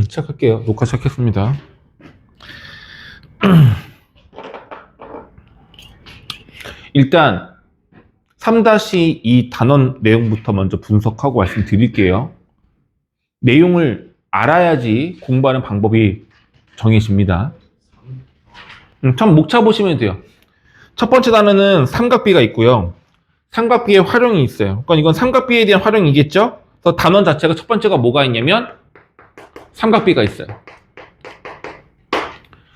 시작할게요. 녹화 시작했습니다. 일단 3-2 단원 내용부터 먼저 분석하고 말씀드릴게요. 내용을 알아야지 공부하는 방법이 정해집니다. 참 목차 보시면 돼요. 첫 번째 단어는 삼각비가 있고요. 삼각비의 활용이 있어요. 그러니까 이건 삼각비에 대한 활용이겠죠? 그래서 단원 자체가 첫 번째가 뭐가 있냐면 삼각비가 있어요.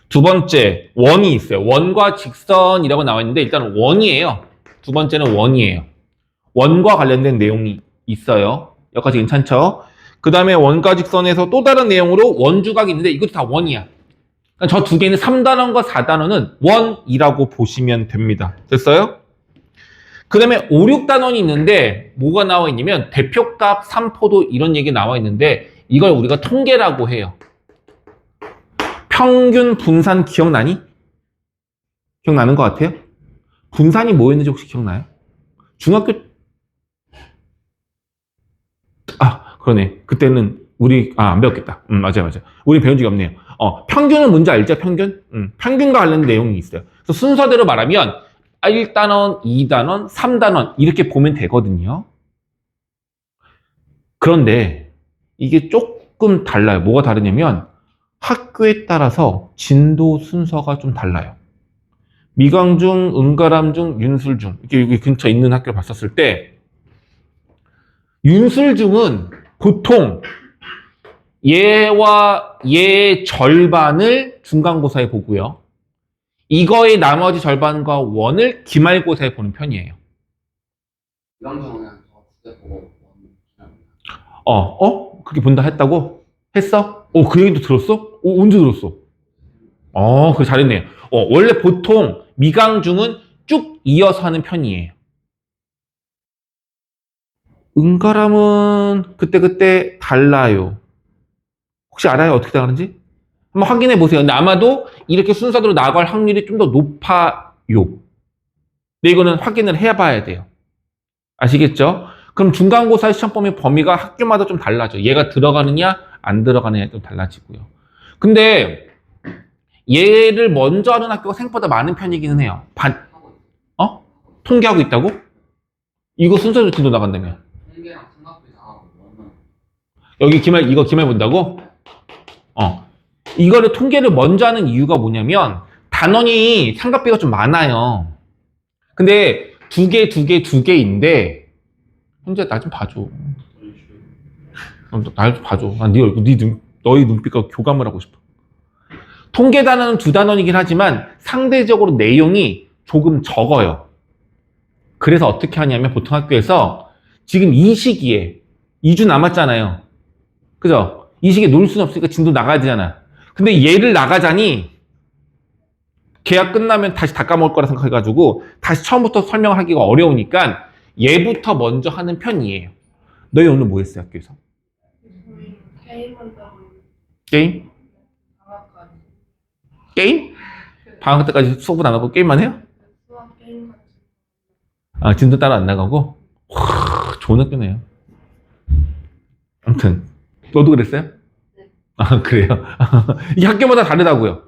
두 번째, 원이 있어요. 원과 직선이라고 나와 있는데 일단 원이에요. 두 번째는 원이에요. 원과 관련된 내용이 있어요. 여기까지 괜찮죠? 그 다음에 원과 직선에서 또 다른 내용으로 원주각이 있는데 이것도 다 원이야. 저 두 개는 3단원과 4단원은 원이라고 보시면 됩니다. 됐어요? 그 다음에 5, 6단원이 있는데 뭐가 나와 있냐면 대표값, 삼포도 이런 얘기 나와 있는데 이걸 우리가 통계라고 해요. 평균 분산 기억나니? 기억나는 것 같아요? 분산이 뭐였는지 혹시 기억나요? 중학교 그러네. 그때는 우리 안 배웠겠다. 맞아요. 우리 배운 적이 없네요. 평균은 뭔지 알죠? 평균? 평균과 관련된 내용이 있어요. 그래서 순서대로 말하면 1단원, 2단원, 3단원 이렇게 보면 되거든요. 그런데 이게 조금 달라요. 뭐가 다르냐면 학교에 따라서 진도 순서가 좀 달라요. 미광중, 은가람중, 윤술중 이렇게 여기 근처에 있는 학교를 봤었을 때 윤술중은 보통 얘와 얘의 절반을 중간고사에 보고요. 이거의 나머지 절반과 원을 기말고사에 보는 편이에요. 미광중은 저 그때 보고 그렇게 본다 했다고? 했어? 그 얘기도 들었어? 언제 들었어? 그래 잘했네요. 원래 보통 미강중은 쭉 이어서 하는 편이에요. 은가람은 그때그때 달라요. 혹시 알아요? 어떻게 나가는지? 한번 확인해 보세요. 근데 아마도 이렇게 순서대로 나갈 확률이 좀 더 높아요. 근데 이거는 확인을 해 봐야 돼요. 아시겠죠? 그럼 중간고사 시험범위 범위가 학교마다 좀 달라져. 얘가 들어가느냐 안 들어가느냐 좀 달라지고요. 근데 얘를 먼저 하는 학교가 생각보다 많은 편이기는 해요. 통계하고 있다고? 이거 순서대로 진도 나간다며. 통계랑 삼각비 다 하고 원은 여기 이거 기말 본다고? 이거를 통계를 먼저 하는 이유가 뭐냐면 단원이 삼각비가 좀 많아요. 근데 두 개인데 현재 나 좀 봐줘. 나 좀 봐줘. 네 얼굴, 너희 눈빛과 교감을 하고 싶어. 통계 단원은 2단원이긴 하지만 상대적으로 내용이 조금 적어요. 그래서 어떻게 하냐면 보통 학교에서 지금 이 시기에 2주 남았잖아요. 그죠? 이 시기에 놀 수는 없으니까 진도 나가야 되잖아. 근데 얘를 나가자니 계약 끝나면 다시 다 까먹을 거라 생각해가지고 다시 처음부터 설명하기가 어려우니까 얘부터 먼저 하는 편이에요. 너희 오늘 뭐 했어요, 학교에서? 게임? 게임? 방학 때까지 수업은 안 하고 게임만 해요? 진도 따로 안 나가고? 좋은 학교네요. 아무튼 너도 그랬어요? 그래요? 이 학교마다 다르다고요.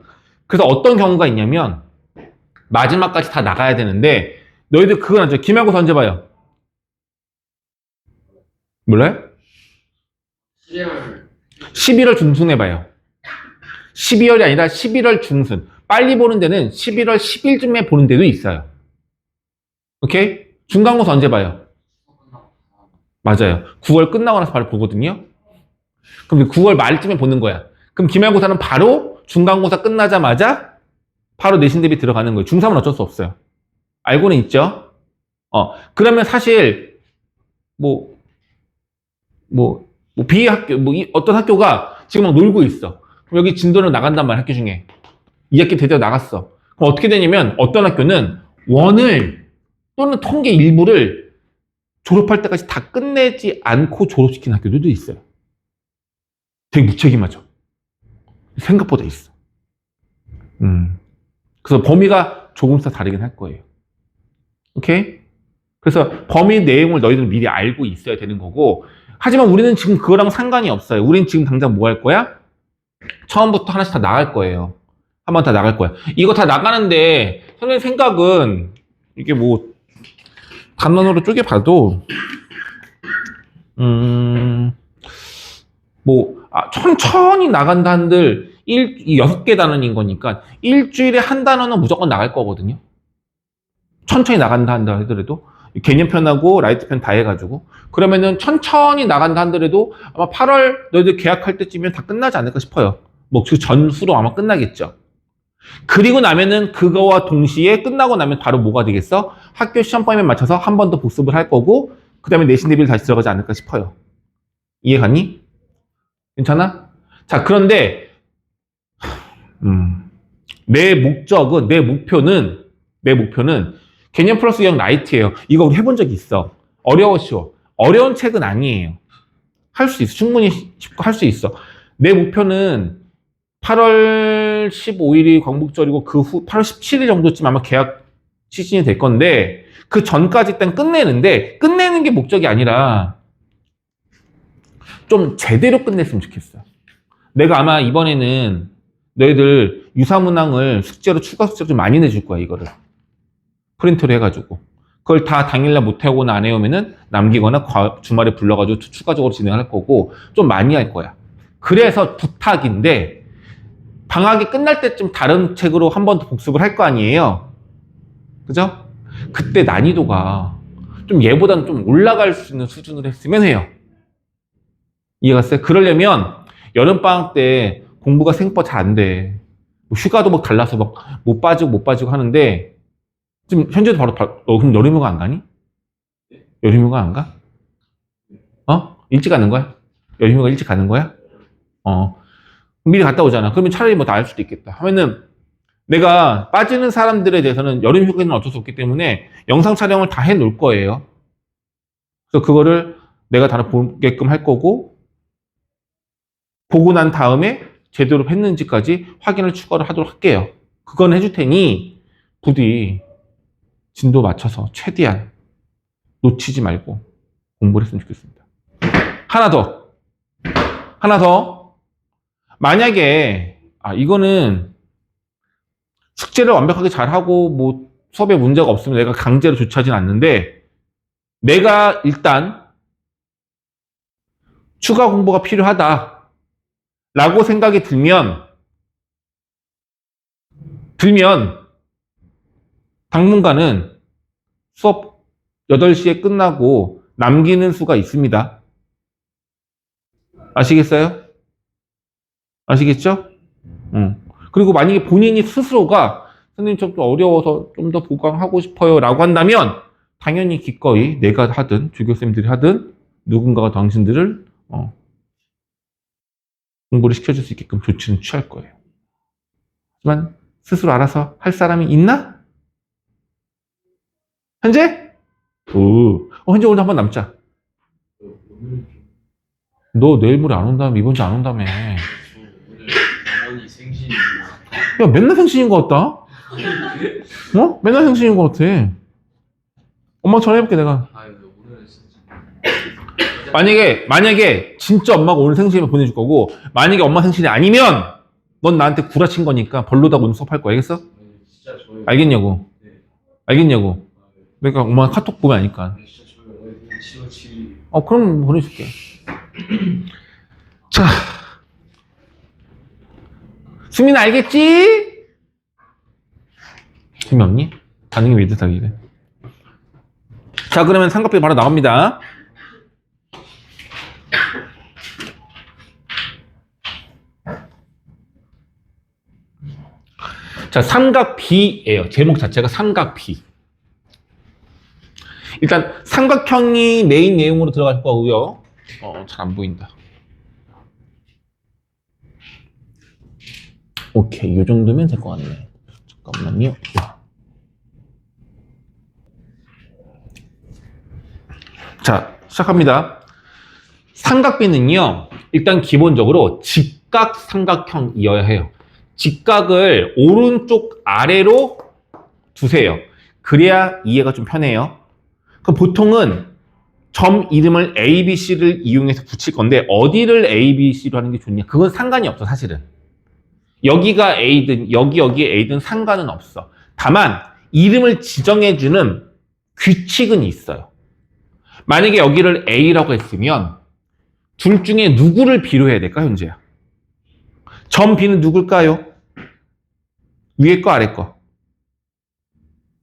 그래서 어떤 경우가 있냐면 마지막까지 다 나가야 되는데 너희들 그건 알죠? 기말고사 언제 봐요? 몰라요? 11월 중순에 봐요. 12월이 아니라 11월 중순. 빨리 보는 데는 11월 10일쯤에 보는 데도 있어요. 오케이? 중간고사 언제 봐요? 맞아요. 9월 끝나고 나서 바로 보거든요. 그럼 9월 말쯤에 보는 거야. 그럼 기말고사는 바로 중간고사 끝나자마자 바로 내신 대비 들어가는 거예요. 중3은 어쩔 수 없어요. 알고는 있죠? 그러면 사실 비학교, 어떤 학교가 지금 막 놀고 있어. 그럼 여기 진도를 나간단 말이야, 학교 중에. 2학기 대대로 나갔어. 그럼 어떻게 되냐면 어떤 학교는 원을 또는 통계 일부를 졸업할 때까지 다 끝내지 않고 졸업시키는 학교들도 있어요. 되게 무책임하죠. 생각보다 있어. 그래서 범위가 조금씩 다르긴 할 거예요. 오케이? 그래서 범위 내용을 너희들은 미리 알고 있어야 되는 거고 하지만 우리는 지금 그거랑 상관이 없어요. 우린 지금 당장 뭐 할 거야? 처음부터 하나씩 다 나갈 거예요. 한 번 다 나갈 거야. 이거 다 나가는데 선생님 생각은 이게 뭐 단원으로 쪼개봐도 천천히 나간다 한들 6개 단원인 거니까 일주일에 한 단원은 무조건 나갈 거거든요. 천천히 나간다 한다 하더라도 개념편하고 라이트편 다 해가지고 그러면은 천천히 나간다 하더라도 아마 8월 너희들 계약할 때쯤이면 다 끝나지 않을까 싶어요. 뭐 그 전후로 아마 끝나겠죠. 그리고 나면은 그거와 동시에 끝나고 나면 바로 뭐가 되겠어? 학교 시험범위에 맞춰서 한 번 더 복습을 할 거고 그 다음에 내신 대비를 다시 들어가지 않을까 싶어요. 이해가니? 괜찮아? 자, 그런데 내 목표는 개념 플러스 유형 라이트예요. 이거 우리 해본 적이 있어. 어려워, 쉬워. 어려운 책은 아니에요. 할 수 있어. 충분히 쉽고 할 수 있어. 내 목표는 8월 15일이 광복절이고 그 후 8월 17일 정도쯤 아마 계약 시즌이 될 건데 그 전까지 일단 끝내는데 끝내는 게 목적이 아니라 좀 제대로 끝냈으면 좋겠어. 내가 아마 이번에는 너희들 유사문항을 숙제로 추가 숙제로 좀 많이 내줄 거야. 이거를 프린트로 해가지고 그걸 다 당일날 못하거나 안 해오면은 남기거나 주말에 불러가지고 추가적으로 진행할 거고 좀 많이 할 거야. 그래서 부탁인데 방학이 끝날 때쯤 다른 책으로 한 번 더 복습을 할 거 아니에요. 그죠? 그때 난이도가 좀 얘보다는 좀 올라갈 수 있는 수준으로 했으면 해요. 이해갔어요? 그러려면 여름방학 때 공부가 생각보다 잘 안 돼. 휴가도 막 달라서 막 못 빠지고 하는데 지금 현재도 바로 그럼 여름휴가 안 가니? 여름휴가 안 가? 일찍 가는 거야? 여름휴가 일찍 가는 거야? 미리 갔다 오잖아. 그러면 차라리 뭐 나을 수도 있겠다. 하면은 내가 빠지는 사람들에 대해서는 여름휴가는 어쩔 수 없기 때문에 영상 촬영을 다 해놓을 거예요. 그래서 그거를 내가 다 보게끔 할 거고 보고 난 다음에 제대로 했는지까지 확인을 추가를 하도록 할게요. 그건 해줄 테니 부디 진도 맞춰서 최대한 놓치지 말고 공부를 했으면 좋겠습니다. 하나 더. 만약에 이거는 숙제를 완벽하게 잘하고 뭐 수업에 문제가 없으면 내가 강제로 조치하진 않는데 내가 일단 추가 공부가 필요하다 라고 생각이 들면 당분간은 수업 8시에 끝나고 남기는 수가 있습니다. 아시겠어요? 아시겠죠? 그리고 만약에 본인이 스스로가 선생님 좀 어려워서 좀 더 보강하고 싶어요 라고 한다면 당연히 기꺼이 내가 하든 주교쌤들이 하든 누군가가 당신들을 공부를 시켜줄 수 있게끔 조치는 취할 거예요. 하지만 스스로 알아서 할 사람이 있나? 현재? 현재 오늘 한번 남자. 너 내일 모레 안 온다며, 이번 주 안 온다며. 오늘 어머니 생신이 야, 맨날 생신인 것 같다? 맨날 생신인 것 같아. 엄마 전화해볼게, 내가. 오늘 진짜 만약에 진짜 엄마가 오늘 생신이면 보내줄 거고, 만약에 엄마 생신이 아니면, 넌 나한테 구라친 거니까 벌로다 오늘 수업할 거야, 알겠어? 진짜 저희 알겠냐고. 네. 알겠냐고. 내가 엄마 카톡 보면 아니까. 진짜 저희 어머니 지워치 그럼 보내줄게. 자. 수민 알겠지? 재미없니? 반응이 왜 이렇게 이래? 자, 그러면 삼각비 바로 나옵니다. 자, 삼각비예요. 제목 자체가 삼각비. 일단 삼각형이 메인 내용으로 들어갈 거고요. 잘 안 보인다. 오케이, 이 정도면 될 것 같네. 잠깐만요. 자, 시작합니다. 삼각비는요, 일단 기본적으로 직각 삼각형이어야 해요. 직각을 오른쪽 아래로 두세요. 그래야 이해가 좀 편해요. 그럼 보통은 점 이름을 A, B, C를 이용해서 붙일 건데 어디를 A, B, C로 하는 게 좋냐? 그건 상관이 없어 사실은. 여기가 A든 여기 A든 상관은 없어. 다만 이름을 지정해주는 규칙은 있어요. 만약에 여기를 A라고 했으면 둘 중에 누구를 B로 해야 될까 현재야? 점 B는 누굴까요? 위에 거 아래 거?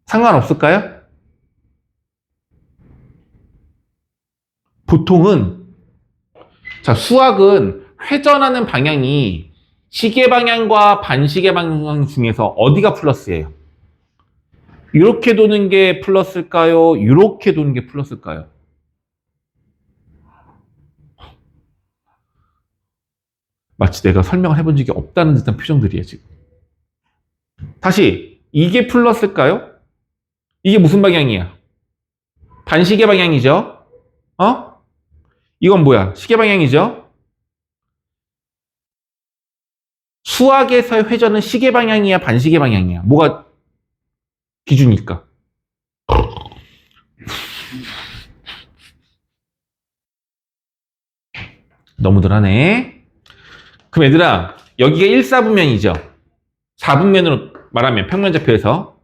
상관없을까요? 보통은 자 수학은 회전하는 방향이 시계 방향과 반시계 방향 중에서 어디가 플러스예요? 이렇게 도는 게 플러스일까요? 이렇게 도는 게 플러스일까요? 마치 내가 설명을 해본 적이 없다는 듯한 표정들이에요 지금. 다시 이게 플러스일까요? 이게 무슨 방향이야? 반시계 방향이죠? 어? 이건 뭐야? 시계 방향이죠? 수학에서의 회전은 시계 방향이야? 반시계 방향이야? 뭐가 기준일까? 너무들 하네. 그럼 얘들아, 여기가 1사분면이죠? 4분면으로 말하면 평면좌표에서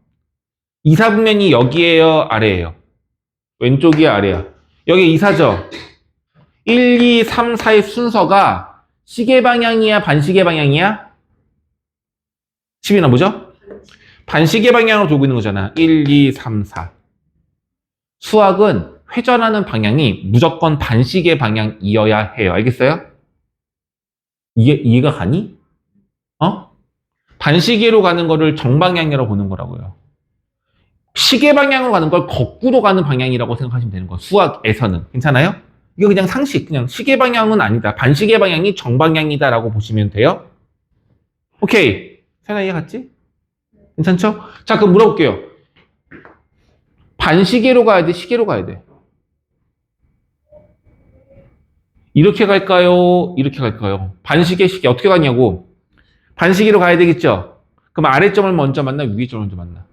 2사분면이 여기에요? 아래에요? 왼쪽이야? 아래야? 여기 2사죠? 1, 2, 3, 4의 순서가 시계 방향이야? 반시계 방향이야? 10이나 뭐죠? 반시계 방향으로 돌고 있는 거잖아. 1, 2, 3, 4. 수학은 회전하는 방향이 무조건 반시계 방향이어야 해요. 알겠어요? 이해가 가니? 어? 반시계로 가는 거를 정방향이라고 보는 거라고요. 시계 방향으로 가는 걸 거꾸로 가는 방향이라고 생각하시면 되는 거예요. 수학에서는. 괜찮아요? 이거 그냥 상식, 그냥 시계 방향은 아니다. 반시계 방향이 정방향이다라고 보시면 돼요. 오케이. 세나 이해 갔지? 괜찮죠? 자, 그럼 물어볼게요. 반시계로 가야 돼? 시계로 가야 돼? 이렇게 갈까요? 이렇게 갈까요? 반시계, 시계 어떻게 가냐고? 반시계로 가야 되겠죠? 그럼 아래점을 먼저 만나? 위에 점을 먼저 만나?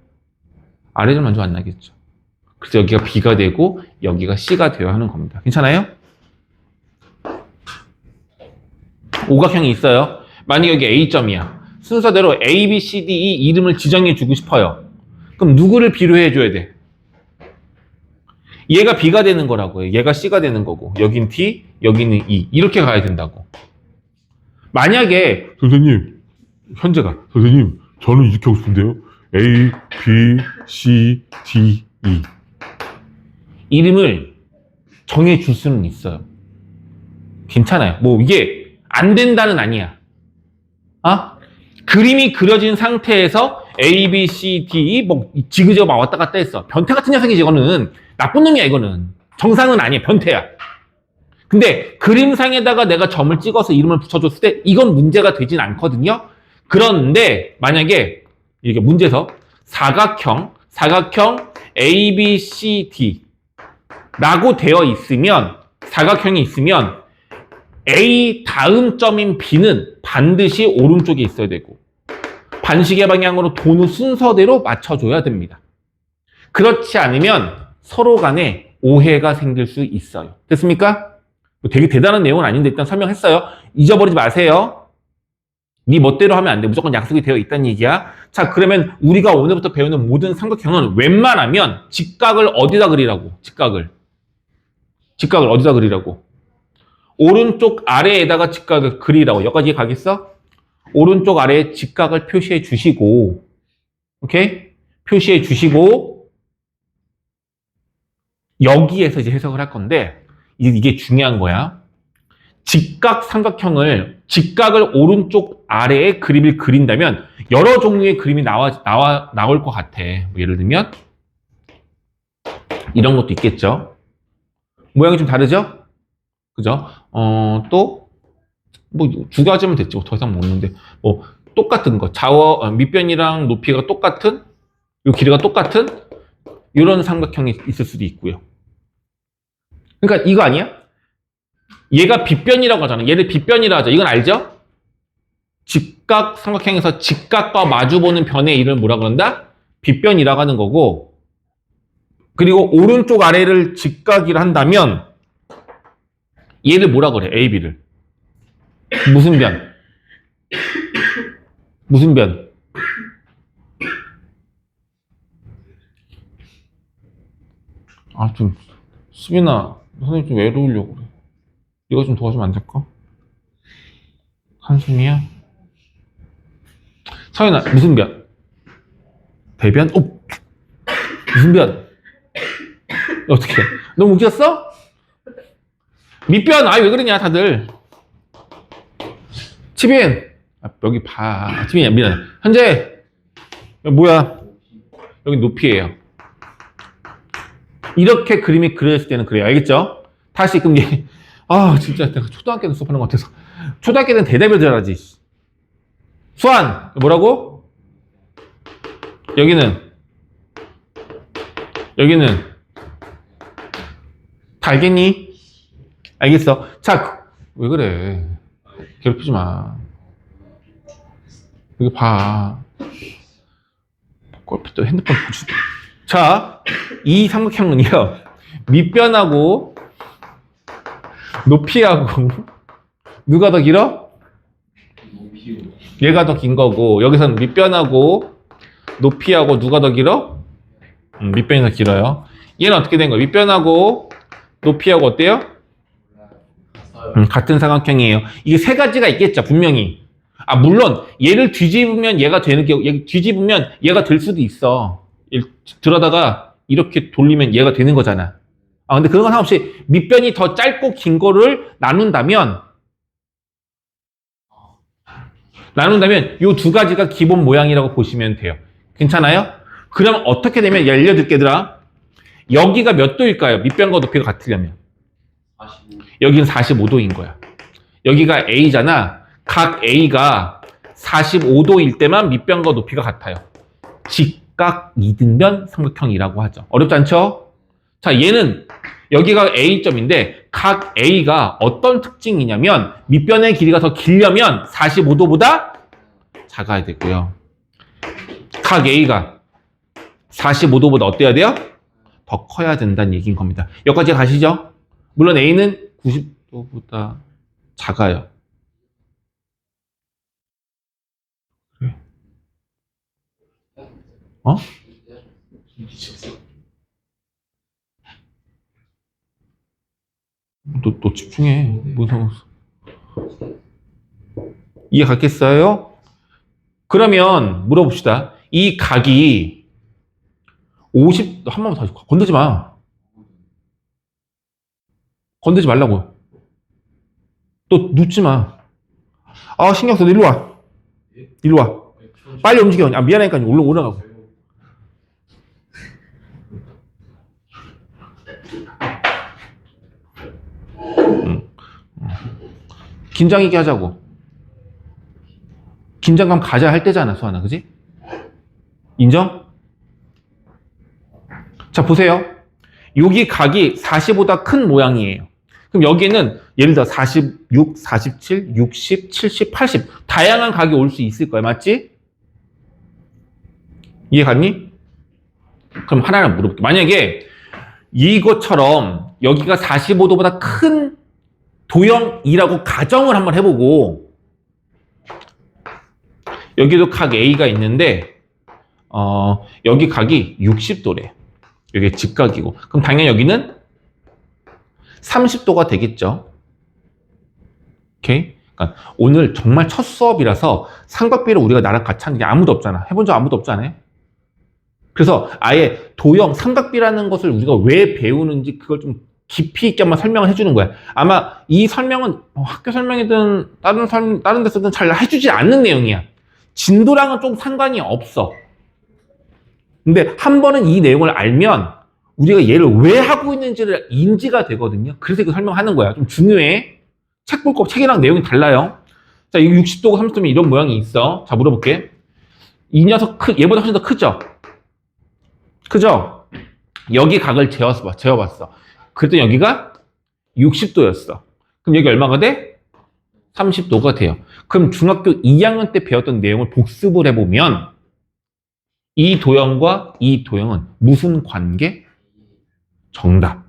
아래점 먼저 만나겠죠. 그래서 여기가 B가 되고 여기가 C가 되어야 하는 겁니다. 괜찮아요? 오각형이 있어요. 만약에 여기 A점이야. 순서대로 A, B, C, D, E 이름을 지정해 주고 싶어요. 그럼 누구를 B로 해줘야 돼? 얘가 B가 되는 거라고요. 얘가 C가 되는 거고 여긴 T, 여기는 E 이렇게 가야 된다고. 만약에 선생님, 현재가 선생님, 저는 이렇게 하고 싶은데요. A, B, C, D, E. 이름을 정해줄 수는 있어요. 괜찮아요. 뭐 이게 안 된다는 아니야. 그림이 그려진 상태에서 A, B, C, D, E 뭐 지그재그 막 왔다 갔다 했어. 변태 같은 녀석이지 이거는. 나쁜 놈이야 이거는. 정상은 아니야. 변태야. 근데 그림상에다가 내가 점을 찍어서 이름을 붙여줬을 때 이건 문제가 되진 않거든요. 그런데 만약에 이게 문제에서 사각형 A, B, C, D 라고 되어 있으면 사각형이 있으면 A 다음 점인 B는 반드시 오른쪽에 있어야 되고 반시계 방향으로 도는 순서대로 맞춰줘야 됩니다. 그렇지 않으면 서로 간에 오해가 생길 수 있어요. 됐습니까? 되게 대단한 내용은 아닌데 일단 설명했어요. 잊어버리지 마세요. 네 멋대로 하면 안 돼. 무조건 약속이 되어 있다는 얘기야. 자, 그러면 우리가 오늘부터 배우는 모든 삼각형은 웬만하면 직각을 어디다 그리라고? 직각을 어디다 그리라고? 오른쪽 아래에다가 직각을 그리라고. 여기까지 가겠어? 오른쪽 아래에 직각을 표시해 주시고, 오케이? 표시해 주시고, 여기에서 이제 해석을 할 건데, 이게 중요한 거야. 직각 삼각형을, 직각을 오른쪽 아래에 그림을 그린다면, 여러 종류의 그림이 나올 것 같아. 뭐 예를 들면, 이런 것도 있겠죠. 모양이 좀 다르죠? 그죠? 또, 뭐, 두 가지면 됐지. 더 이상 모르는데. 뭐, 똑같은 거. 밑변이랑 높이가 똑같은, 요 길이가 똑같은, 이런 삼각형이 있을 수도 있고요. 그러니까 이거 아니야? 얘가 빗변이라고 하잖아. 얘를 빗변이라 하죠. 이건 알죠? 직각 삼각형에서 직각과 마주보는 변의 이름을 뭐라 그런다? 빗변이라고 하는 거고, 그리고 오른쪽 아래를 직각이라 한다면 얘를 뭐라 그래? AB를. 무슨 변? 무슨 변? 아, 좀, 수빈아, 선생님 좀 외로우려고 그래. 이거 좀 도와주면 안 될까? 한숨이야? 서연아, 무슨 변? 대변? 오! 무슨 변? 어떻게? 너무 웃겼어? 밑변! 아, 왜 그러냐, 다들. 치빈! 아, 여기 봐. 치빈이야, 미안. 현재, 여기 뭐야? 여기 높이에요. 이렇게 그림이 그려졌을 때는 그래요. 알겠죠? 다시, 그럼 얘, 아, 진짜 내가 초등학교 때 수업하는 것 같아서. 초등학교 때는 대답을 잘하지. 수환! 뭐라고? 여기는 다 알겠니? 알겠어. 자, 왜 그래? 괴롭히지 마. 여기 봐. 골프 또 핸드폰 보지. 자, 이 삼각형은요, 밑변하고 높이하고 누가 더 길어? 높이로 얘가 더 긴 거고, 여기서는 밑변하고 높이하고 누가 더 길어? 밑변이 더 길어요. 얘는 어떻게 된 거야? 밑변하고 높이하고 어때요? 같은 삼각형이에요. 이게 세 가지가 있겠죠, 분명히. 아, 물론 얘를 뒤집으면 얘가 되는 게, 뒤집으면 얘가 될 수도 있어. 들어다가 이렇게 돌리면 얘가 되는 거잖아. 아, 근데 그런 건 상관없이 밑변이 더 짧고 긴 거를 나눈다면 이 두 가지가 기본 모양이라고 보시면 돼요. 괜찮아요? 그럼 어떻게 되면, 알려줄게, 얘들아. 여기가 몇 도일까요? 밑변과 높이가 같으려면. 45. 여기는 45도인 거야. 여기가 A잖아. 각 A가 45도일 때만 밑변과 높이가 같아요. 직각 이등변 삼각형이라고 하죠. 어렵지 않죠? 자, 얘는 여기가 A점인데 각 A가 어떤 특징이냐면 밑변의 길이가 더 길려면 45도보다 작아야 되고요. 각 A가 45도보다 어때야 돼요? 더 커야 된다는 얘기인 겁니다. 여기까지 가시죠? 물론 A는 90도보다 작아요. 그래. 어? 미쳤어. 너 집중해. 무서워. 이해 갔겠어요? 그러면 물어봅시다. 이 각이 한 번만 다시 건들지 마. 건들지 말라고. 또 눕지 마. 아, 신경 써. 너 일로 와. 일로 와. 빨리 움직여. 아, 미안하니까 올라가고. 긴장 있게 하자고. 긴장감 가져야 할 때잖아, 수아나. 그지? 인정? 자, 보세요. 여기 각이 40보다 큰 모양이에요. 그럼 여기에는 예를 들어 46, 47, 60, 70, 80 다양한 각이 올 수 있을 거야. 맞지? 이해 갔니? 그럼 하나를 물어볼게. 만약에 이것처럼 여기가 45도보다 큰 도형이라고 가정을 한번 해보고 여기도 각 A가 있는데 여기 각이 60도래. 여기 직각이고. 그럼 당연히 여기는 30도가 되겠죠. 오케이? 그러니까 오늘 정말 첫 수업이라서 삼각비를 우리가 나랑 같이 하는 게 아무도 없잖아. 해본 적 아무도 없잖아요. 그래서 아예 도형, 삼각비라는 것을 우리가 왜 배우는지 그걸 좀 깊이 있게 한번 설명을 해주는 거야. 아마 이 설명은 학교 설명이든 다른 데서든 잘 해주지 않는 내용이야. 진도랑은 좀 상관이 없어. 근데 한 번은 이 내용을 알면 우리가 얘를 왜 하고 있는지를 인지가 되거든요. 그래서 이거 설명하는 거야. 좀 중요해. 책 볼 거, 책이랑 내용이 달라요. 자, 이거 60도고 30도면 이런 모양이 있어. 자, 물어볼게. 이 녀석 얘보다 훨씬 더 크죠? 크죠? 여기 각을 재어봤어. 그랬더니 여기가 60도였어. 그럼 여기 얼마가 돼? 30도가 돼요. 그럼 중학교 2학년 때 배웠던 내용을 복습을 해보면 이 도형과 이 도형은 무슨 관계? 정답.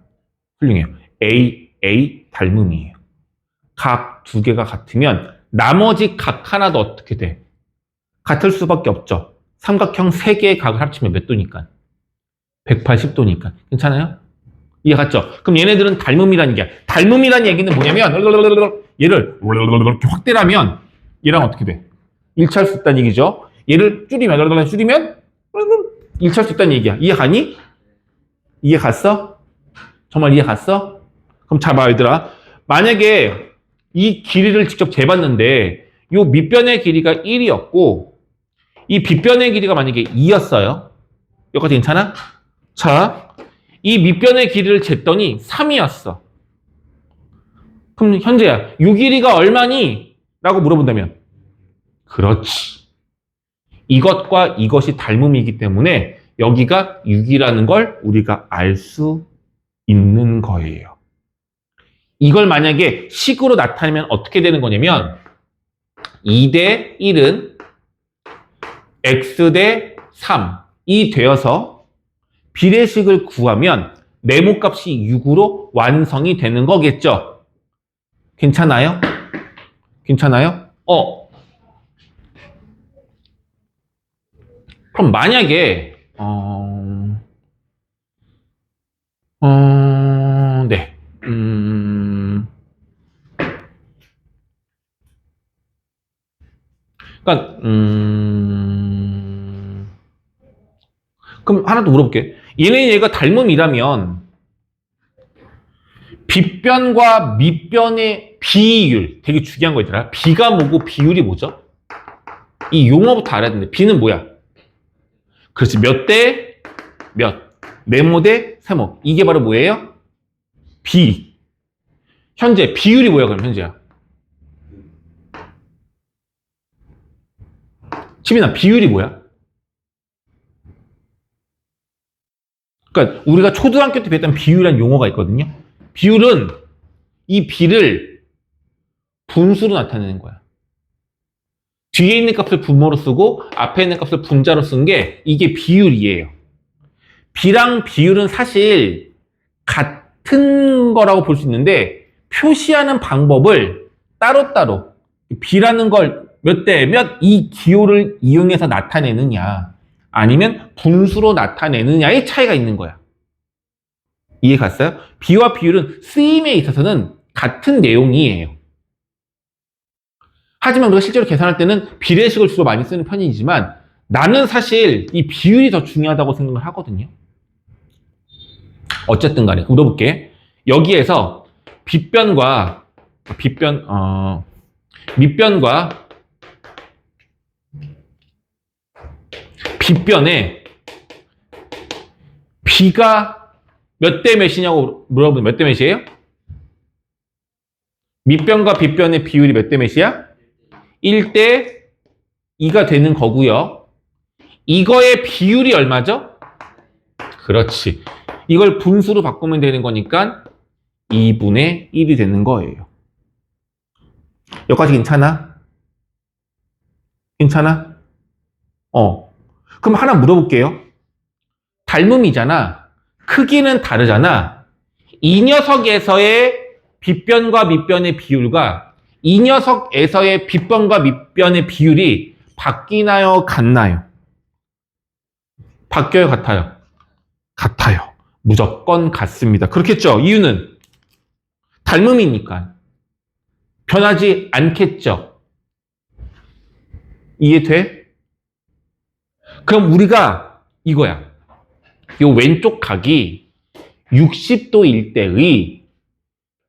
훌륭해요. A 닮음이에요. 각 두 개가 같으면 나머지 각 하나도 어떻게 돼? 같을 수밖에 없죠. 삼각형 세 개의 각을 합치면 몇 도니까? 180도니까. 괜찮아요? 이해 갔죠? 그럼 얘네들은 닮음이라는 얘기야. 닮음이라는 얘기는 뭐냐면 얘를 이렇게 확대하면 얘랑 어떻게 돼? 일치할 수 있다는 얘기죠. 얘를 줄이면 일치할 수 있다는 얘기야. 이해 가니? 이해 갔어? 정말 이해 갔어? 그럼 잘 봐, 얘들아. 만약에 이 길이를 직접 재봤는데 이 밑변의 길이가 1이었고 이 빗변의 길이가 만약에 2였어요. 여기까지 괜찮아? 자, 이 밑변의 길이를 쟀더니 3이었어. 그럼 현재야, 이 길이가 얼마니? 라고 물어본다면 그렇지. 이것과 이것이 닮음이기 때문에 여기가 6이라는 걸 우리가 알 수 있는 거예요. 이걸 만약에 식으로 나타내면 어떻게 되는 거냐면 2 대 1은 x 대 3이 되어서 비례식을 구하면 네모값이 6으로 완성이 되는 거겠죠. 괜찮아요? 괜찮아요? 그럼 만약에 네. 그러니까 그럼 하나 더 물어볼게. 얘가 닮음이라면 빗변과 밑변의 비율 되게 중요한 거 있더라. 비가 뭐고 비율이 뭐죠? 이 용어부터 알아야 되는데 비는 뭐야? 그렇지. 몇 대 몇, 네모 대 세모. 이게 바로 뭐예요? 비. 현재 비율이 뭐야? 그럼 현재야. 치빈아, 비율이 뭐야? 그러니까 우리가 초등학교 때 배웠던 비율이라는 용어가 있거든요. 비율은 이 비를 분수로 나타내는 거야. 뒤에 있는 값을 분모로 쓰고 앞에 있는 값을 분자로 쓴 게 이게 비율이에요. 비랑 비율은 사실 같은 거라고 볼 수 있는데 표시하는 방법을 따로따로 비라는 걸 몇 대 몇 이 기호를 이용해서 나타내느냐 아니면 분수로 나타내느냐의 차이가 있는 거야. 이해 갔어요? 비와 비율은 쓰임에 있어서는 같은 내용이에요. 하지만 우리가 실제로 계산할 때는 비례식을 주로 많이 쓰는 편이지만 나는 사실 이 비율이 더 중요하다고 생각을 하거든요. 어쨌든 간에 물어볼게. 여기에서 밑변과 빗변에 비가 몇 대 몇이냐고 물어보면 몇 대 몇이에요? 밑변과 빗변의 비율이 몇 대 몇이야? 1대 2가 되는 거고요. 이거의 비율이 얼마죠? 그렇지. 이걸 분수로 바꾸면 되는 거니까 2분의 1이 되는 거예요. 여기까지 괜찮아? 괜찮아? 그럼 하나 물어볼게요. 닮음이잖아. 크기는 다르잖아. 이 녀석에서의 빗변과 밑변의 비율과 이 녀석에서의 빗변과 밑변의 비율이 바뀌나요? 같나요? 바뀌어요? 같아요? 같아요. 무조건 같습니다. 그렇겠죠? 이유는 닮음이니까. 변하지 않겠죠? 이해돼? 그럼 우리가 이거야. 이 왼쪽 각이 60도일 때의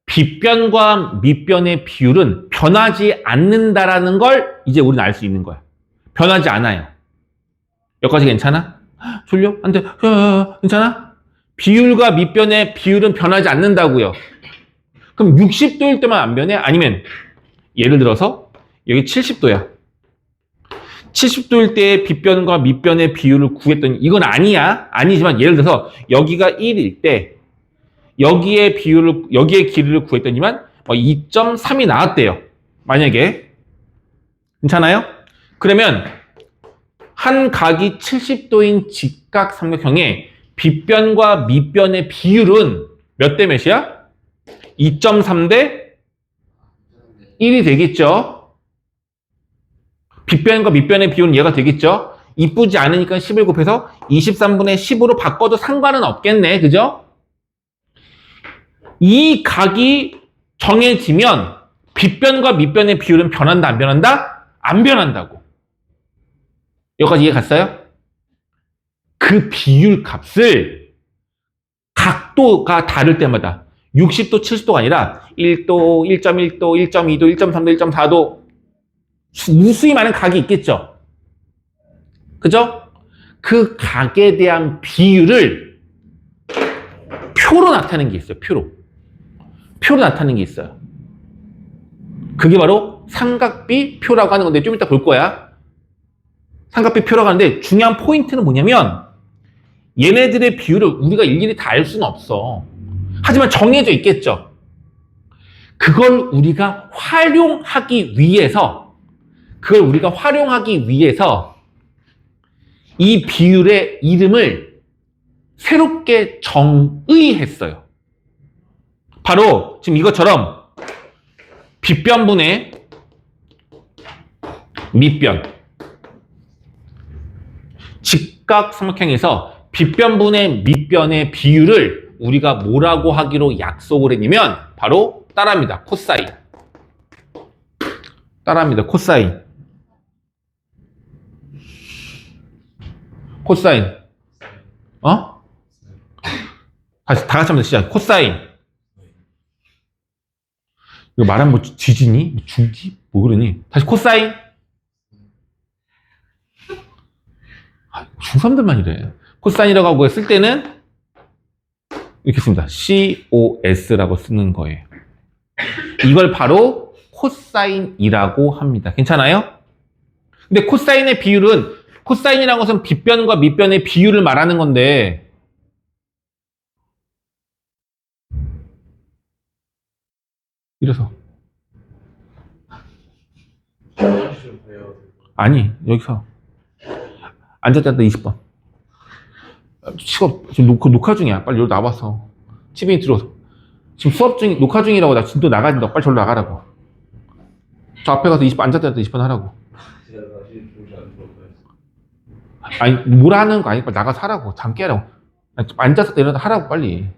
빗변과 밑변의 비율은 변하지 않는다라는 걸 이제 우리는 알 수 있는 거야. 변하지 않아요. 여기까지 괜찮아? 졸려? 안 돼. 괜찮아? 비율과 밑변의 비율은 변하지 않는다고요. 그럼 60도일 때만 안 변해? 아니면 예를 들어서 여기 70도야. 70도일 때의 빗변과 밑변의 비율을 구했더니 이건 아니야. 아니지만 예를 들어서 여기가 1일 때 여기에 길이를 구했더니만 2.3이 나왔대요. 만약에. 괜찮아요? 그러면 한 각이 70도인 직각 삼각형에 빗변과 밑변의 비율은 몇 대 몇이야? 2.3 대 1이 되겠죠? 빗변과 밑변의 비율은 얘가 되겠죠? 이쁘지 않으니까 10을 곱해서 23분의 10으로 바꿔도 상관은 없겠네. 그죠? 이 각이 정해지면 빗변과 밑변의 비율은 변한다, 안 변한다? 안 변한다고. 여기까지 이해 갔어요? 그 비율 값을 각도가 다를 때마다 60도, 70도가 아니라 1도, 1.1도, 1.2도, 1.3도, 1.4도 무수히 많은 각이 있겠죠? 그죠? 그 각에 대한 비율을 표로 나타내는 게 있어요. 표로 나타내는 게 있어요. 그게 바로 삼각비 표라고 하는 건데 좀 이따 볼 거야. 삼각비 표라고 하는데 중요한 포인트는 뭐냐면 얘네들의 비율을 우리가 일일이 다 알 수는 없어. 하지만 정해져 있겠죠. 그걸 우리가 활용하기 위해서 이 비율의 이름을 새롭게 정의했어요. 바로 지금 이것처럼 빗변분의 밑변, 직각삼각형에서 빗변분의 밑변의 비율을 우리가 뭐라고 하기로 약속을 했냐면 바로 따라합니다. 코사인. 따라합니다. 코사인. 다시 다 같이 한번 시작. 코사인. 이거 말하면 뭐 뒤지니? 죽기? 뭐 그러니? 다시 코사인. 중3들만 이래. 코사인이라고 하고 쓸 때는 이렇게 씁니다. COS라고 쓰는 거예요. 이걸 바로 코사인이라고 합니다. 괜찮아요? 근데 코사인의 비율은 코사인이라는 것은 빗변과 밑변의 비율을 말하는 건데 이래서 아니 여기서 앉았다 20번 지금 녹화 중이야. 빨리 여기 나와서 집에 들어서 지금 수업 중 녹화 중이라고 나 진도 나가야 된다. 빨리 저로 나가라고. 저 앞에 가서 20번 앉았다 20번 하라고. 아니 뭘 하는 거 아니고 나가서 하라고. 잠 깨라고. 앉아서 일어나서 하라고 빨리.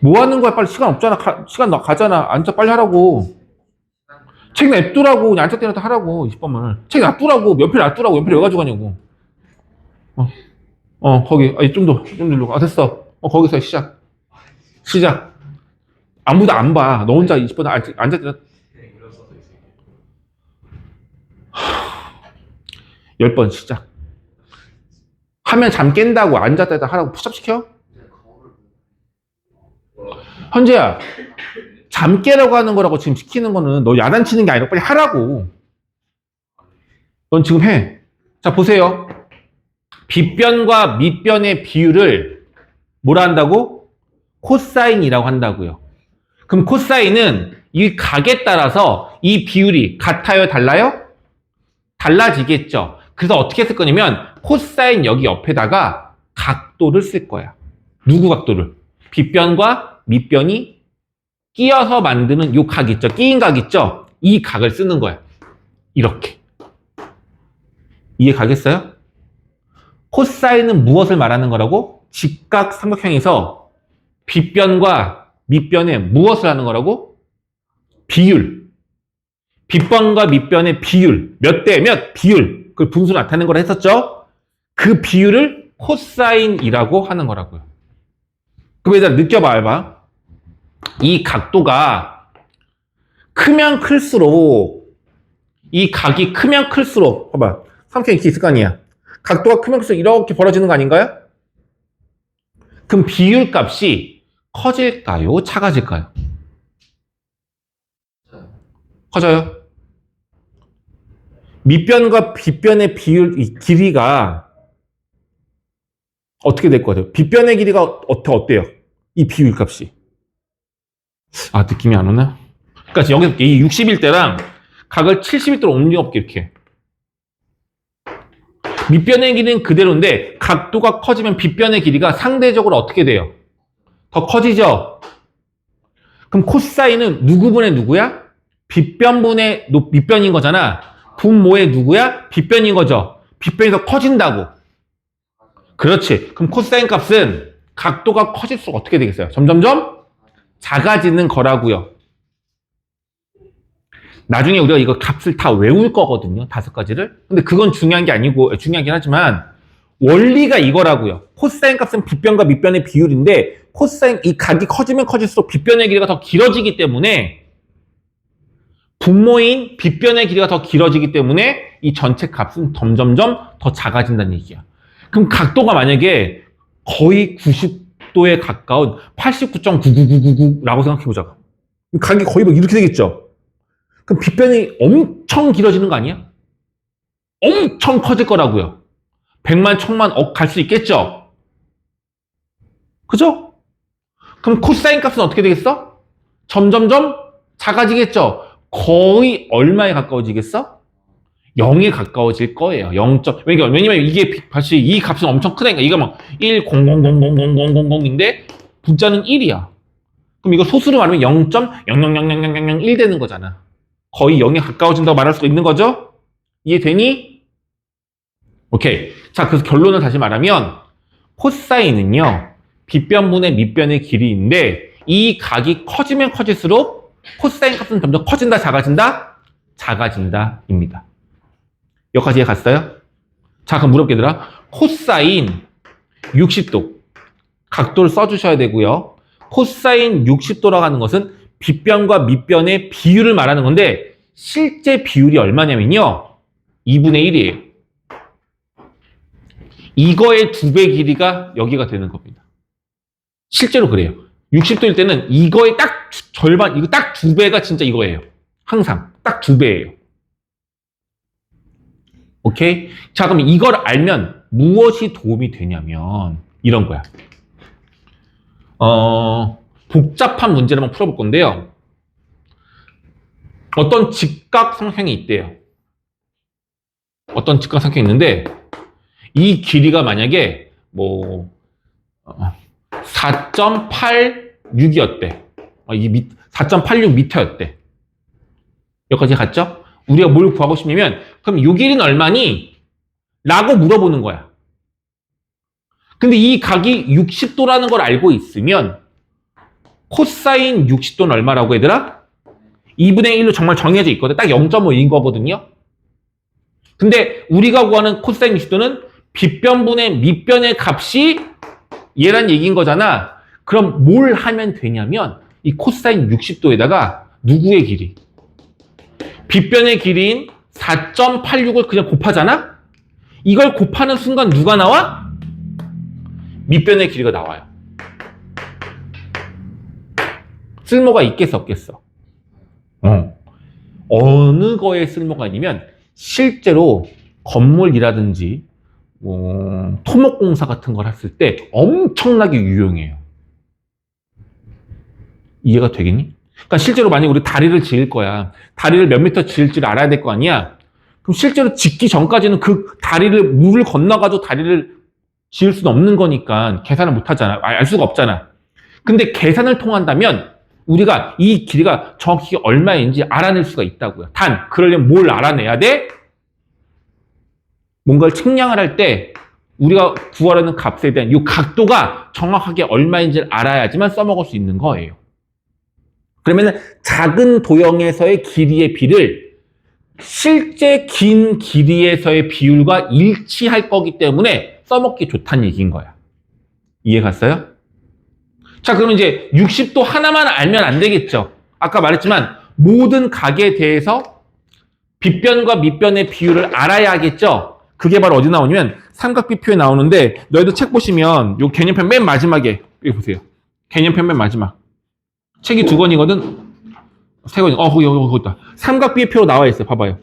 뭐 하는 거야? 빨리 시간 없잖아. 시간 가잖아. 앉아 빨리 하라고. 책 냅두라고. 그냥 앉아 일어나서 하라고. 20번만을. 책 놔두라고. 연필 놔두라고. 연필 왜 가져가냐고. 거기. 좀 더 일로. 됐어. 거기서 시작. 아무도 안 봐. 너 혼자 20번 앉아 일어나. 10번 시작. 하면 잠 깬다고 앉았다 하라고 푸시업 시켜? 현재야, 잠 깨라고 하는 거라고 지금 시키는 거는 너 야단치는 게 아니라 빨리 하라고. 넌 지금 해. 자, 보세요. 빗변과 밑변의 비율을 뭐라 한다고? 코사인이라고 한다고요. 그럼 코사인은 이 각에 따라서 이 비율이 같아요, 달라요? 달라지겠죠. 그래서 어떻게 쓸 거냐면 코사인 여기 옆에다가 각도를 쓸 거야. 누구 각도를? 빗변과 밑변이 끼어서 만드는 요 각 있죠. 끼인 각 있죠. 이 각을 쓰는 거야. 이렇게. 이해 가겠어요? 코사인은 무엇을 말하는 거라고? 직각삼각형에서 빗변과 밑변에 무엇을 하는 거라고? 비율. 빗변과 밑변의 비율. 몇 대 몇 비율. 그걸 분수 나타내는 거라 했었죠? 그 비율을 코사인이라고 하는 거라고요. 그럼 얘들아 느껴봐. 이 각도가 크면 클수록 이 각이 크면 클수록 봐봐. 삼각형이 이렇게 있을 거 아니야. 각도가 크면 클수록 이렇게 벌어지는 거 아닌가요? 그럼 비율 값이 커질까요? 작아질까요? 커져요. 밑변과 빗변의 비율, 이 길이가 어떻게 될 거죠? 빗변의 길이가 어때요? 이 비율 값이. 느낌이 안 오나? 그러니까 여기서 이 60일 때랑 각을 70일 때로 옮겨볼게, 이렇게. 밑변의 길이는 그대로인데 각도가 커지면 빗변의 길이가 상대적으로 어떻게 돼요? 더 커지죠? 그럼 코사인은 누구분의 누구야? 빗변분의 밑변인 거잖아. 분모의 누구야? 빗변인 거죠. 빗변이 더 커진다고. 그렇지. 그럼 코사인 값은 각도가 커질수록 어떻게 되겠어요? 점점점 작아지는 거라고요. 나중에 우리가 이거 값을 다 외울 거거든요. 5가지를. 근데 그건 중요한 게 아니고, 중요하긴 하지만 원리가 이거라고요. 코사인 값은 빗변과 밑변의 비율인데 코사인 이 각이 커지면 커질수록 빗변의 길이가 더 길어지기 때문에 분모인 빗변의 길이가 더 길어지기 때문에 이 전체 값은 점점점 더 작아진다는 얘기야. 그럼 각도가 만약에 거의 90도에 가까운 89.99999라고 생각해보자고. 각이 거의 막 이렇게 되겠죠? 그럼 빗변이 엄청 길어지는 거 아니야? 엄청 커질 거라고요. 100만, 1000만, 억 갈 수 있겠죠? 그죠? 그럼 코사인 값은 어떻게 되겠어? 점점점 작아지겠죠? 거의 얼마에 가까워지겠어? 0에 가까워질 거예요. 0. 왜냐면 이게 사실 이 값은 엄청 크다니까. 이거 막 1, 0, 0, 0, 0, 0, 0, 0, 0인데 분자는 1이야. 그럼 이거 소수로 말하면 0.0000001 되는 거잖아. 거의 0에 가까워진다고 말할 수가 있는 거죠? 이해되니? 오케이. 자, 그래서 결론을 다시 말하면 코사인은요. 빗변분의 밑변의 길이인데 이 각이 커지면 커질수록 코사인 값은 점점 커진다, 작아진다? 작아진다 입니다. 여기까지 이해 갔어요? 자, 그럼 물어볼게 얘들아. 코사인 60도 각도를 써주셔야 되고요. 코사인 60도라고 하는 것은 빗변과 밑변의 비율을 말하는 건데 실제 비율이 얼마냐면요. 2분의 1이에요. 이거의 2배 길이가 여기가 되는 겁니다. 실제로 그래요. 60도일 때는 이거의 딱 절반, 이거 딱 2배가 진짜 이거예요. 항상 딱 2배예요. 오케이? 자, 그럼 이걸 알면 무엇이 도움이 되냐면 이런 거야. 복잡한 문제를 한번 풀어볼 건데요. 어떤 직각삼각형이 있대요. 어떤 직각삼각형이 있는데 이 길이가 만약에 뭐 4.86이었대. 4.86m였대. 여기까지 갔죠? 우리가 뭘 구하고 싶냐면 그럼 이 길이는 얼마니? 라고 물어보는 거야. 근데 이 각이 60도라는 걸 알고 있으면 코사인 60도는 얼마라고 얘들아? 2분의 1로 정말 정해져 있거든. 딱 0.5인 거거든요. 근데 우리가 구하는 코사인 60도는 빗변분의 밑변의 값이 얘란 얘기인 거잖아. 그럼 뭘 하면 되냐면 이 코사인 60도에다가 누구의 길이? 빗변의 길이인 4.86을 그냥 곱하잖아? 이걸 곱하는 순간 누가 나와? 밑변의 길이가 나와요. 쓸모가 있겠어, 없겠어? 어느 거에 쓸모가 있냐면 실제로 건물이라든지 토목공사 같은 걸 했을 때 엄청나게 유용해요. 이해가 되겠니? 그러니까 실제로 만약에 우리 다리를 지을 거야. 다리를 몇 미터 지을지를 알아야 될 거 아니야? 그럼 실제로 짓기 전까지는 그 다리를, 물을 건너가지고 다리를 지을 수는 없는 거니까 계산을 못 하잖아. 알 수가 없잖아. 근데 계산을 통한다면 우리가 이 길이가 정확히 얼마인지 알아낼 수가 있다고요. 단, 그러려면 뭘 알아내야 돼? 뭔가를 측량을 할 때 우리가 구하려는 값에 대한 이 각도가 정확하게 얼마인지를 알아야지만 써먹을 수 있는 거예요. 그러면 작은 도형에서의 길이의 비를 실제 긴 길이에서의 비율과 일치할 거기 때문에 써먹기 좋다는 얘기인 거야. 이해 갔어요? 자, 그러면 이제 60도 하나만 알면 안 되겠죠. 아까 말했지만 모든 각에 대해서 빗변과 밑변의 비율을 알아야 하겠죠. 그게 바로 어디 나오냐면 삼각비표에 나오는데 너희들 책 보시면 요 개념편 맨 마지막에 여기 보세요. 개념편 맨 마지막. 책이 2권이거든. 3권이. 거기 있다. 삼각비표로 나와 있어요. 봐봐요.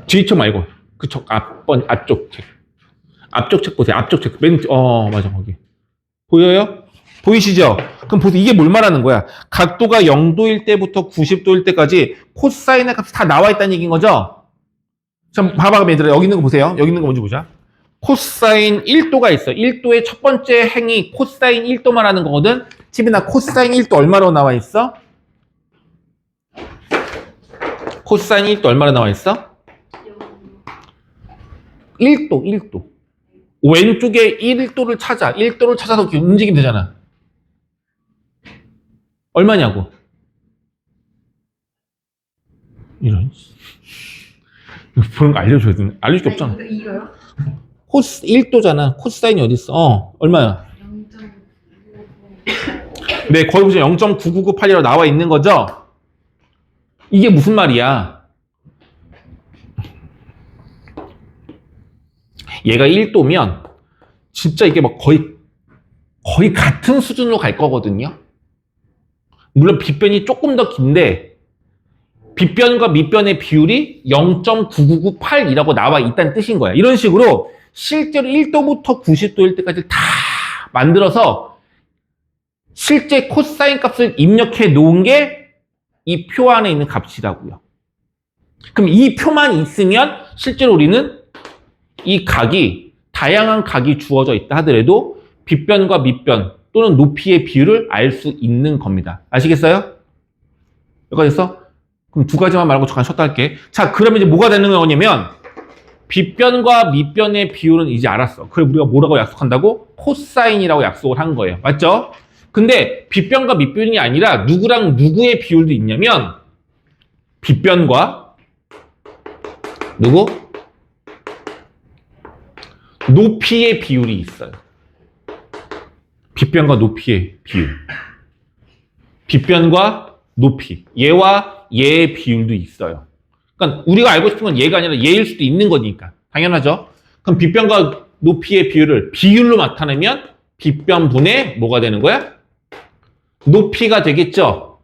뒤 책 말고 그쪽 앞쪽 책. 앞쪽 책 보세요. 앞쪽 책. 맞아 거기. 보여요? 보이시죠? 그럼 보세요. 이게 뭘 말하는 거야? 각도가 0도일 때부터 90도일 때까지 코사인의 값이 다 나와 있다는 얘기인 거죠? 자, 봐봐, 얘들아. 여기 있는 거 보세요. 여기 있는 거 먼저 보자. 코사인 1도가 있어. 1도의 첫 번째 행이 코사인 1도 말하는 거거든? 집이나 코사인 1도 얼마로 나와 있어? 코사인 1도 얼마로 나와 있어? 1도, 1도. 왼쪽에 1도를 찾아. 1도를 찾아서 이렇게 움직이면 되잖아. 얼마냐고. 이런. 그런 거 알려줘야 되는. 알려줄 게 없잖아. 이거요? 코스 1도잖아. 코사인이 어디 있어? 얼마야? 0.999. 네, 거기 보시면 0.9998이라고 나와 있는 거죠? 이게 무슨 말이야? 얘가 1도면 진짜 이게 막 거의 같은 수준으로 갈 거거든요. 물론 빗변이 조금 더 긴데 빗변과 밑변의 비율이 0.9998이라고 나와 있다는 뜻인 거야. 이런 식으로 실제로 1도부터 90도일 때까지 다 만들어서 실제 코사인 값을 입력해 놓은 게 이 표 안에 있는 값이라고요. 그럼 이 표만 있으면 실제로 우리는 이 각이 다양한 각이 주어져 있다 하더라도 빗변과 밑변 또는 높이의 비율을 알 수 있는 겁니다. 아시겠어요? 여기까지 했어? 그럼 두 가지만 말고 잠깐 쉬었다 할게. 자, 그러면 이제 뭐가 되는 거냐면 빗변과 밑변의 비율은 이제 알았어. 그래 우리가 뭐라고 약속한다고? 코사인이라고 약속을 한 거예요. 맞죠? 근데 빗변과 밑변이 아니라 누구랑 누구의 비율도 있냐면 빗변과 누구? 높이의 비율이 있어요. 빗변과 높이의 비율. 빗변과 높이. 얘와 얘의 비율도 있어요. 그러니까 우리가 알고 싶은 건 얘가 아니라 얘일 수도 있는 거니까. 당연하죠. 그럼 빗변과 높이의 비율로 나타내면 빗변분의 뭐가 되는 거야? 높이가 되겠죠.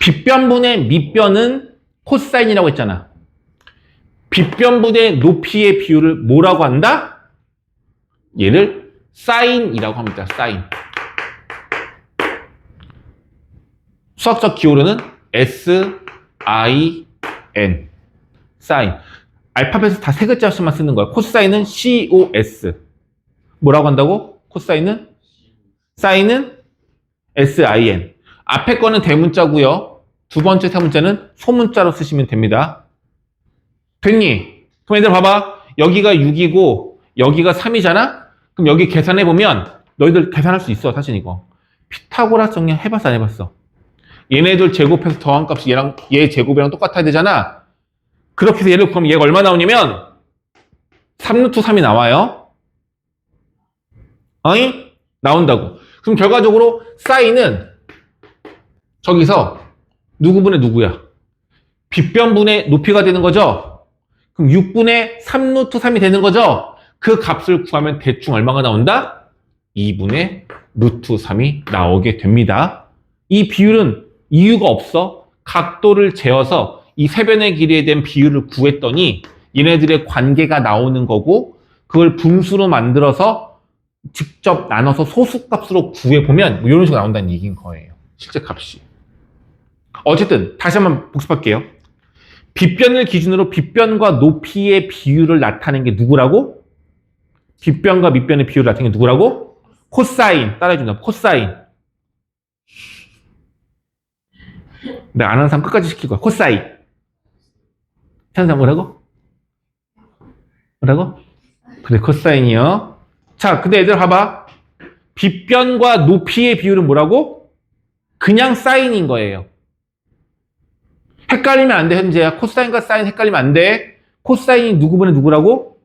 빗변분의 밑변은 코사인이라고 했잖아. 빗변분의 높이의 비율을 뭐라고 한다? 얘를 사인이라고 합니다. 사인. 수학적 기호로는 S, I, N. 사인. 알파벳을 다 세 글자씩만 쓰는 거야. 코사인은 C, O, S. 뭐라고 한다고? 코사인은? 사인은 S, I, N. 앞에 거는 대문자고요. 두 번째, 세 번째는 소문자로 쓰시면 됩니다. 됐니? 그럼 얘들 봐봐. 여기가 6이고 여기가 3이잖아? 그럼 여기 계산해보면 너희들 계산할 수 있어. 사실 이거. 피타고라스 정리 해봤어 안 해봤어? 얘네들 제곱해서 더한 값이 얘랑 얘 제곱이랑 똑같아야 되잖아. 그렇게 해서 얘를 그럼 얘가 얼마 나오냐면 3루트 3이 나와요. 어이? 나온다고. 그럼 결과적으로 사인은 저기서 누구분의 누구야? 빗변분의 높이가 되는 거죠? 그럼 6분의 3루트 3이 되는 거죠? 그 값을 구하면 대충 얼마가 나온다? 2분의 루트 3이 나오게 됩니다. 이 비율은 이유가 없어. 각도를 재어서 이 세 변의 길이에 대한 비율을 구했더니 얘네들의 관계가 나오는 거고 그걸 분수로 만들어서 직접 나눠서 소수값으로 구해보면 뭐 이런 식으로 나온다는 얘기인 거예요. 실제 값이. 어쨌든 다시 한번 복습할게요. 빗변을 기준으로 빗변과 높이의 비율을 나타내는 게 누구라고? 빗변과 밑변의 비율을 나타내는 게 누구라고? 코사인. 따라해준다. 코사인. 내가 안 하는 사람 끝까지 시킬 거야. 코사인. 하는 사람 뭐라고? 뭐라고? 그래, 코사인이요. 자, 근데 얘들 봐봐. 빗변과 높이의 비율은 뭐라고? 그냥 사인인 거예요. 헷갈리면 안 돼, 현재야. 코사인과 사인 헷갈리면 안 돼. 코사인이 누구분의 누구라고?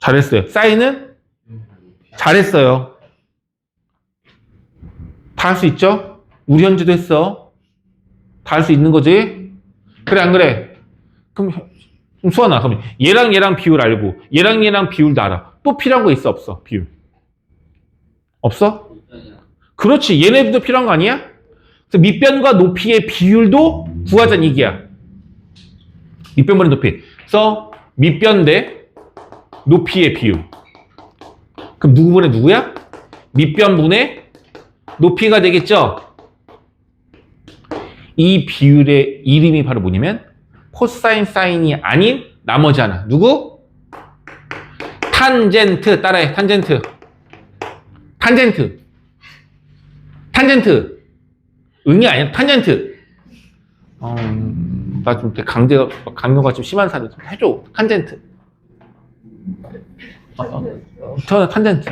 잘했어요. 사인은? 잘했어요. 다 할 수 있죠? 우리 현재도 했어. 다 할 수 있는 거지? 그래, 안 그래? 그럼 수아나, 그럼 얘랑 비율 알고, 얘랑 비율도 알아. 또 필요한 거 있어, 없어? 비율. 없어? 그렇지. 얘네들도 필요한 거 아니야? 그래서 밑변과 높이의 비율도 구하자는 얘기야. 밑변분의 높이. 그래서 밑변 대 높이의 비율. 그럼 누구분의 누구야? 밑변분의 높이가 되겠죠? 이 비율의 이름이 바로 뭐냐면 코사인 사인이 아닌 나머지 하나. 누구? 탄젠트. 따라해. 탄젠트. 탄젠트. 탄젠트. 응이 아니야. 탄젠트. 나 좀 강요가 좀 심한 사람 좀 해줘. 탄젠트. 저 탄젠트.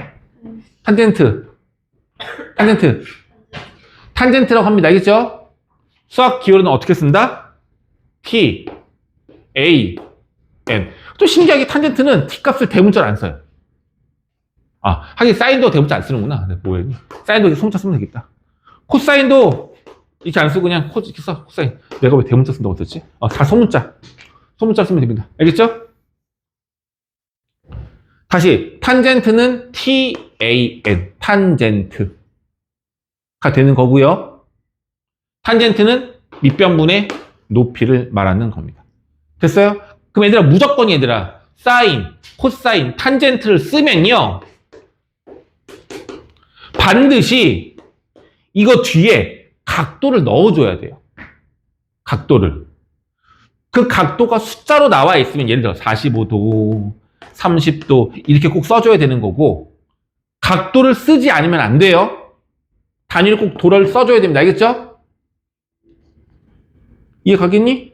탄젠트. 탄젠트. 탄젠트라고 합니다. 알겠죠? 수학 기호는 어떻게 쓴다? T, A, N. 또 신기하게 탄젠트는 T 값을 대문자로 안 써요. 하긴 사인도 대문자 안 쓰는구나. 뭐해. 사인도 소문자 쓰면 되겠다. 코사인도 이렇게 안 쓰고 그냥 이렇게 써. 코사인. 내가 왜 대문자 쓴다고 썼지? 다 소문자. 소문자 쓰면 됩니다. 알겠죠? 다시 탄젠트는 TAN. 탄젠트가 되는 거고요. 탄젠트는 밑변분의 높이를 말하는 겁니다. 됐어요? 그럼 얘들아 무조건 얘들아 사인, 코사인, 탄젠트를 쓰면요 반드시 이거 뒤에 각도를 넣어줘야 돼요. 각도를. 그 각도가 숫자로 나와 있으면 예를 들어 45도, 30도 이렇게 꼭 써줘야 되는 거고 각도를 쓰지 않으면 안 돼요. 단위를 꼭 도를 써줘야 됩니다. 알겠죠? 이해 가겠니?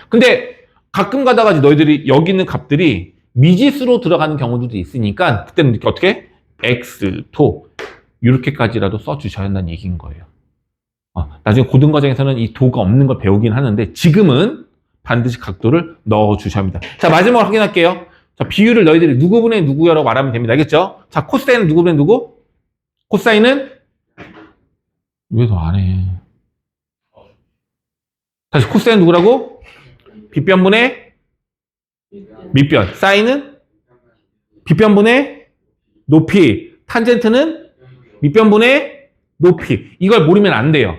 근데 가끔 가다가 너희들이 여기 있는 값들이 미지수로 들어가는 경우도 있으니까 그때는 이렇게 어떻게? X, 도 이렇게까지라도 써주셔야 한다는 얘기인 거예요. 나중에 고등과정에서는 이 도가 없는 걸 배우긴 하는데 지금은 반드시 각도를 넣어주셔야 합니다. 자, 마지막으로 확인할게요. 자, 비율을 너희들이 누구분의 누구야라고 말하면 됩니다. 알겠죠? 자, 코사인은 누구분의 누구? 코사인은 왜 너 안 해? 다시 코사인 누구라고? 빗변분의 밑변. 사인은 빗변분의 높이. 탄젠트는 밑변분의 높이. 이걸 모르면 안 돼요.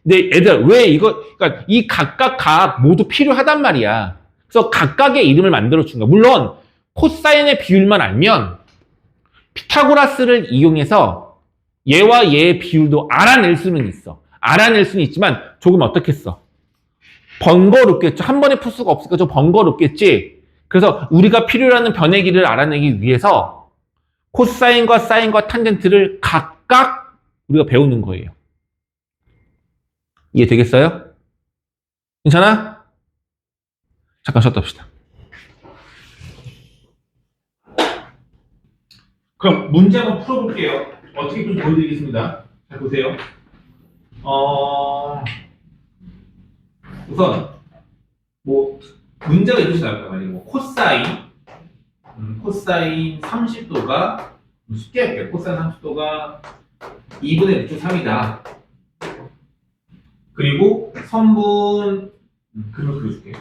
근데 얘들 왜 그러니까 이 각각 값 모두 필요하단 말이야. 그래서 각각의 이름을 만들어 준 거야. 물론 코사인의 비율만 알면 피타고라스를 이용해서 얘와 얘의 비율도 알아낼 수는 있어. 알아낼 수는 있지만 조금 어떻겠어? 번거롭겠죠. 한 번에 풀 수가 없으니까 좀 번거롭겠지. 그래서 우리가 필요로 하는 변의 길이를 알아내기 위해서 코사인과 사인과 탄젠트를 각각 우리가 배우는 거예요. 이해되겠어요? 괜찮아? 잠깐 쉬었다 합시다. 그럼 문제 한번 풀어볼게요. 어떻게 좀 보여드리겠습니다. 잘 보세요. 우선 뭐 문제가 이렇게 나올 거예요. 뭐 코사인 30도가 쉽게 할게요. 코사인 30도가 2분의 루트 3이다. 그리고 선분 그림을 그려줄게요.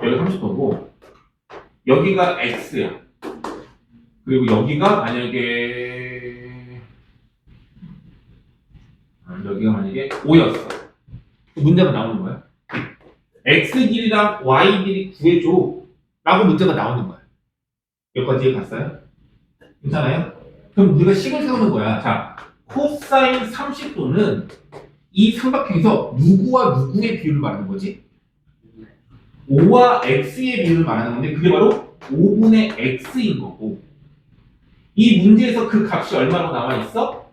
여기 30도고 여기가 x야. 그리고 여기가 만약에 5였어. 문제가 나오는 거야. x 길이랑 y 길이 구해줘 라고 문제가 나오는 거야. 여기까지 갔어요? 괜찮아요? 그럼 우리가 식을 세우는 거야. 자, 코사인 30도는 이 삼각형에서 누구와 누구의 비율을 말하는 거지? 5와 x의 비율을 말하는 건데 그게 바로 5분의 x인 거고 이 문제에서 그 값이 얼마로 나와 있어?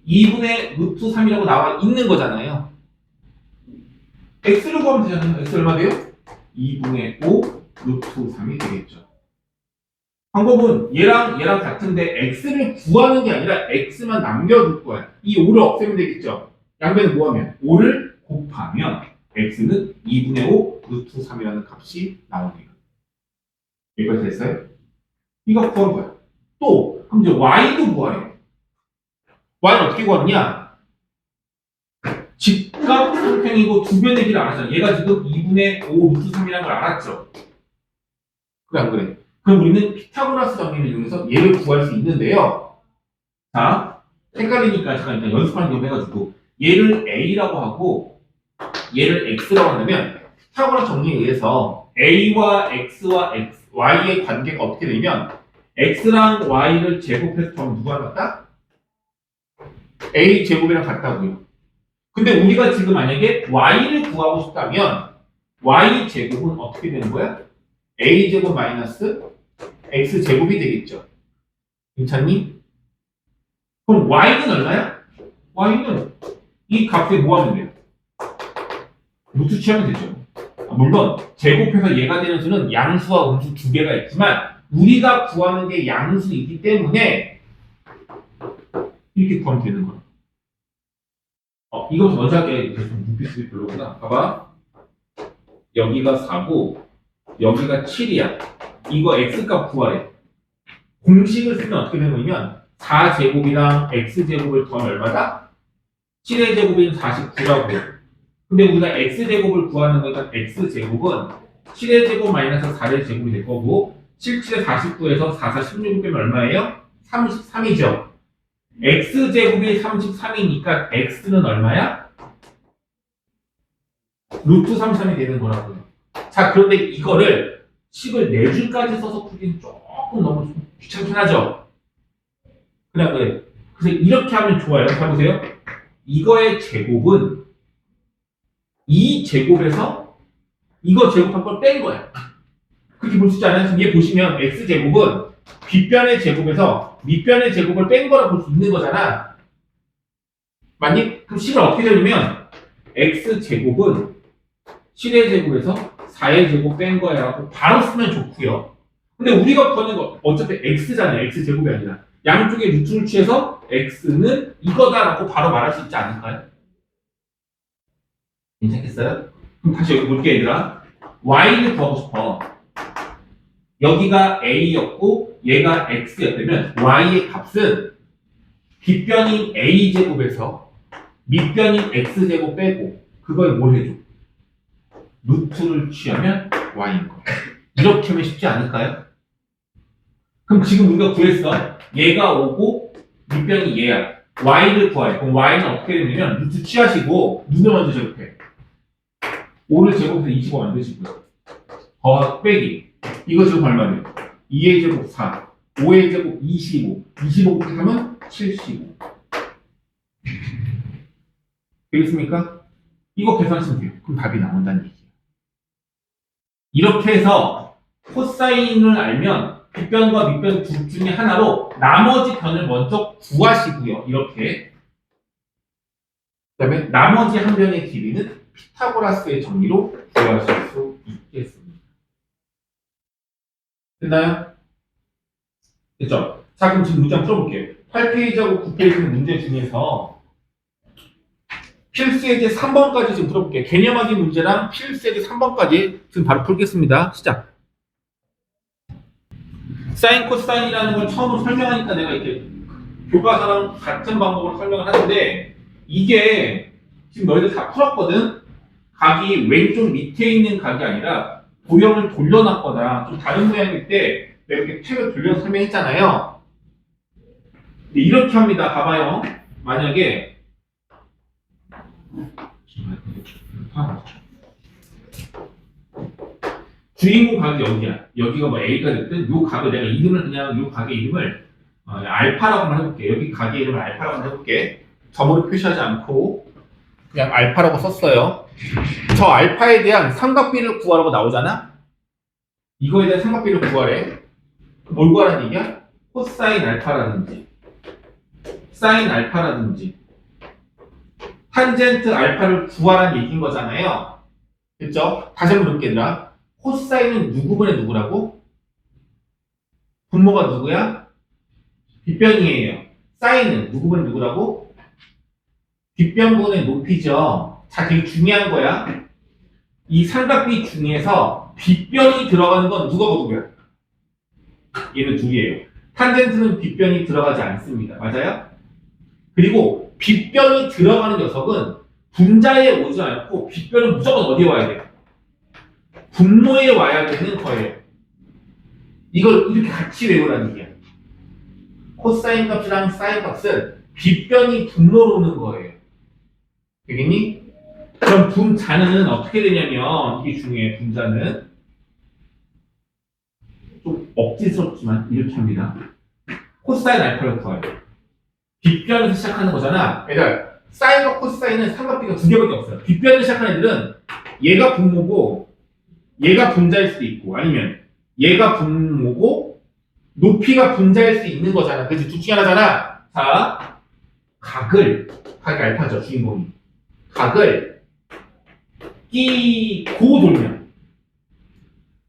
2분의 루트 3이라고 나와 있는 거잖아요. x를 구하면 되잖아요. x 얼마 돼요? 2분의 5 루트 3이 되겠죠. 방법은 얘랑 같은데 x를 구하는 게 아니라 x만 남겨둘 거야. 이 5를 없애면 되겠죠. 양변을 뭐하면? 5를 곱하면 x는 2분의 5 루트 3이라는 값이 나오네요. 여기까지 됐어요? 이거 구한 거야. 또 그럼 이제 y도 구하래. y는 어떻게 구하느냐? 직각 삼평이고 두 변의 길을 알았잖아. 얘가 지금 2분의 5 루트 3이라는 걸 알았죠. 그래 안 그래? 그럼 우리는 피타고라스 정리를 이용해서 얘를 구할 수 있는데요. 자, 헷갈리니까 잠깐 일단 연습하는 거 해가지고 얘를 a라고 하고 얘를 x라고 한다면 피타고라스 정리에 의해서 a와 x와 y의 관계가 어떻게 되면 x랑 y를 제곱해서 더하면 누구랑 같다? a 제곱이랑 같다고요. 근데 우리가 지금 만약에 y를 구하고 싶다면 y 제곱은 어떻게 되는 거야? a 제곱 마이너스 x 제곱이 되겠죠. 괜찮니? 그럼 y는 얼마야? y는 이 값에 뭐 하면 돼요? 루트 취하면 되죠. 물론 제곱해서 얘가 되는 수는 양수와 음수 두 개가 있지만 우리가 구하는 게 양수이기 때문에 이렇게 구하면 되는 거야. 이거부터 먼저 할게. 눈빛이 별로구나. 봐봐. 여기가 4고 여기가 7이야. 이거 x값 구하래. 공식을 쓰면 어떻게 되는 거냐면 4제곱이랑 x제곱을 더하면 얼마다? 7의 제곱인 49라고요. 근데 우리가 x제곱을 구하는 거니까 x제곱은 7의 제곱 마이너스 4의 제곱이 될 거고 7, 7에 49에서 4, 4, 16 빼면 얼마예요? 33이죠. x제곱이 33이니까 x는 얼마야? 루트 33이 되는 거라고요. 자, 그런데 이거를 식을 4줄까지 써서 풀기는 조금 너무 귀찮긴 하죠. 그래. 그래서 이렇게 하면 좋아요. 자, 보세요. 이거의 제곱은 이 제곱에서 이거 제곱한 걸 뺀 거야. 그렇게 볼 수 있지 않아요? 지금 얘 보시면 x제곱은 뒷변의 제곱에서 밑변의 제곱을 뺀 거라 볼 수 있는 거잖아. 맞니? 그럼 식을 어떻게 되냐면 x제곱은 7의 제곱에서 4의 제곱 뺀 거야 라고 바로 쓰면 좋고요. 근데 우리가 구하는 거 어차피 x잖아요. x제곱이 아니라 양쪽에 루트를 취해서 x는 이거다라고 바로 말할 수 있지 않을까요? 괜찮겠어요? 그럼 다시 여기 볼게 얘들아. y를 구하고 싶어. 여기가 a였고 얘가 x였다면 y의 값은 뒷변인 a제곱에서 밑변인 x제곱 빼고 그걸 뭘 해줘? 루트를 취하면 y인 거야. 이렇게 하면 쉽지 않을까요? 그럼 지금 우리가 구했어. 얘가 오고 밑변이 얘야. y를 구해. 그럼 y는 어떻게 되냐면 루트 취하시고 누구 먼저 제곱해? 5를 제곱해서 25 만드시고요. 더하기 빼기. 이거 지금 얼마 돼요? 2의 제곱 4, 5의 제곱 25, 25 곱하면 75. 되겠습니까? 이거 계산하시면 돼요. 그럼 답이 나온다는 얘기예요. 이렇게 해서 코사인을 알면 뒷변과 밑변 둘 중에 하나로 나머지 변을 먼저 구하시고요. 이렇게. 그 다음에 나머지 한 변의 길이는 피타고라스의 정리로 구하실 수 있겠습니다. 됐나요? 됐죠? 자, 그럼 지금 문제 한번 풀어볼게요. 8페이지하고 9페이지 문제 중에서 필수 예제 3번까지 지금 풀어볼게요. 개념학의 문제랑 필수 예제 3번까지 지금 바로 풀겠습니다. 시작. 사인, 코사인이라는 걸 처음으로 설명하니까 내가 이렇게 교과서랑 같은 방법으로 설명을 하는데 이게 지금 너희들 다 풀었거든? 각이 왼쪽 밑에 있는 각이 아니라 도형을 돌려놨거나 좀 다른 모양일 때 내가 이렇게 책을 돌려서 설명했잖아요. 근데 이렇게 합니다. 봐봐요. 만약에 주인공 각이 여기야. 여기가 뭐 A가 됐든 요 각을 내가 이름을 그냥 요 각의 이름을 알파라고만 해볼게. 여기 각의 이름을 알파라고만 해볼게. 점으로 표시하지 않고 그냥 알파라고 썼어요. 저 알파에 대한 삼각비를 구하라고 나오잖아? 이거에 대한 삼각비를 구하래. 뭘 구하라는 얘기야? 코사인 알파라든지 사인 알파라든지 탄젠트 알파를 구하라는 얘기인 거잖아요. 됐죠? 다시 한번 볼게 얘들아. 코사인은 누구분의 누구라고? 분모가 누구야? 뒷변이에요. 사인은 누구분의 누구라고? 뒷변분의 높이죠. 자, 되게 중요한 거야. 이 삼각비 중에서 뒷변이 들어가는 건 누구하고 누구야? 얘는 둘이에요. 탄젠트는 뒷변이 들어가지 않습니다. 맞아요? 그리고 빗변이 들어가는 녀석은 분자에 오지 않고 빗변은 무조건 어디에 와야 돼요? 분모에 와야 되는 거예요. 이걸 이렇게 같이 외우라는 얘기야. 코사인 값이랑 사인 값은 빗변이 분모로 오는 거예요. 되겠니? 그럼 분자는 어떻게 되냐면 이게 중요해. 분자는 좀 억지스럽지만 이렇게 합니다. 코사인 알파를 구해요. 빗변에서 시작하는 거잖아. 그러니까 사인과 코사인은 삼각비가 두 개밖에 없어요. 빗변에서 시작하는 애들은 얘가 분모고 얘가 분자일 수도 있고 아니면 얘가 분모고 높이가 분자일 수 있는 거잖아. 그치? 둘 중에 하나잖아. 자, 각이 알파죠. 주인공이. 각을 끼고 돌면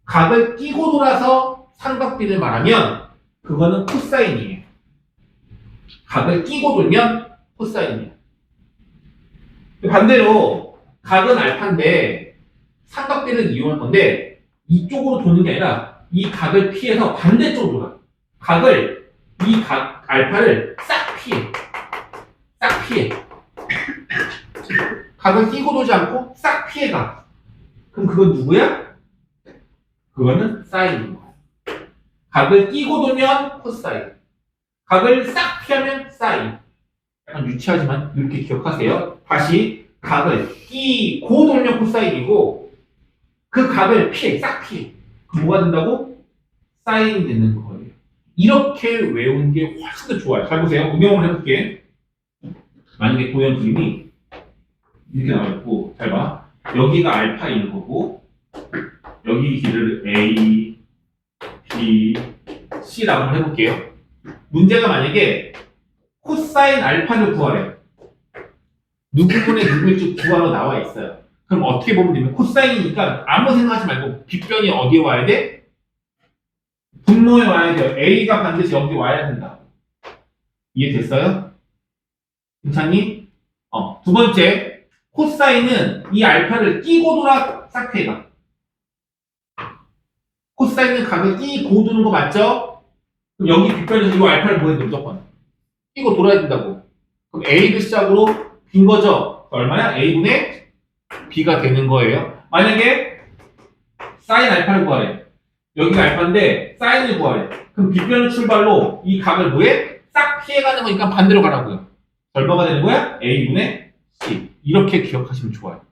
각을 끼고 돌아서 삼각비를 말하면 그거는 코사인이에요. 각을 끼고 돌면 코사인이에요. 반대로 각은 알파인데 삼각비를 이용할 건데 이쪽으로 도는 게 아니라 이 각을 피해서 반대쪽으로 돌아. 이 각 알파를 싹 피해. 각을 끼고 돌지 않고 싹 피해가. 그럼 그건 누구야? 그거는 사인인 거야. 각을 끼고 돌면 코사인. 각을 싹 피하면 사인. 약간 유치하지만 이렇게 기억하세요. 다시 각을 끼고 돌면 코사인이고 그 각을 싹 피해. 그럼 뭐가 된다고? 사인이 되는 거예요. 이렇게 외우는 게 훨씬 더 좋아요. 잘 보세요. 응용을 해볼게. 만약에 도형 그림이 이렇게 나와있고 잘 봐. 여기가 알파인 거고 여기 길을 A, B, C라고 해볼게요. 문제가 만약에 코사인 알파를 구하래. 누구분의 누구일지 구하러 나와 있어요. 그럼 어떻게 보면 되면 코사인이니까 아무 생각하지 말고 빗변이 어디에 와야 돼? 분모에 와야 돼요. A가 반드시 여기 와야 된다. 이해됐어요? 괜찮니? 두 번째, 코사인은 이 알파를 끼고 돌아 싹피해가. 코사인은 각을 끼고 도는 거 맞죠? 그럼 여기 빗변에서 이 알파를 뭐 해야 돼? 무조건 끼고 돌아야 된다고. 그럼 A를 시작으로 빈 거죠? 얼마야? A분의 B가 되는 거예요. 만약에 사인 알파를 구하래. 여기가 알파인데 사인을 구하래. 그럼 빗변을 출발로 이 각을 뭐해? 싹 피해가는 거니까 반대로 가라고요. 얼마가 되는 거야? A분의 C. 이렇게 기억하시면 좋아요.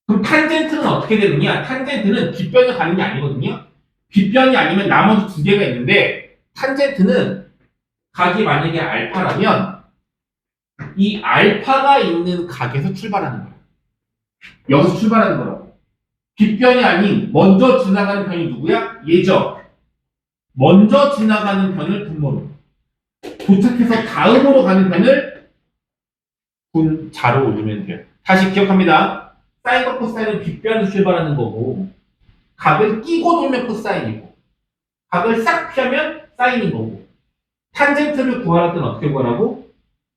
그럼 탄젠트는 어떻게 되느냐? 탄젠트는 빗변을 가는 게 아니거든요. 빗변이 아니면 나머지 두 개가 있는데 탄젠트는 각이 만약에 알파라면 이 알파가 있는 각에서 출발하는 거예요. 여기서 출발하는 거라고. 빗변이 아닌 먼저 지나가는 편이 누구야? 얘죠. 먼저 지나가는 편을 분모로. 도착해서 다음으로 가는 편을 분자로 올리면 돼요. 다시 기억합니다. 사인과 코사인은 빗변에서 출발하는 거고 각을 끼고 돌면 코사인이고 각을 싹 피하면 사인인 거고 탄젠트를 구할 때는 어떻게 구하라고?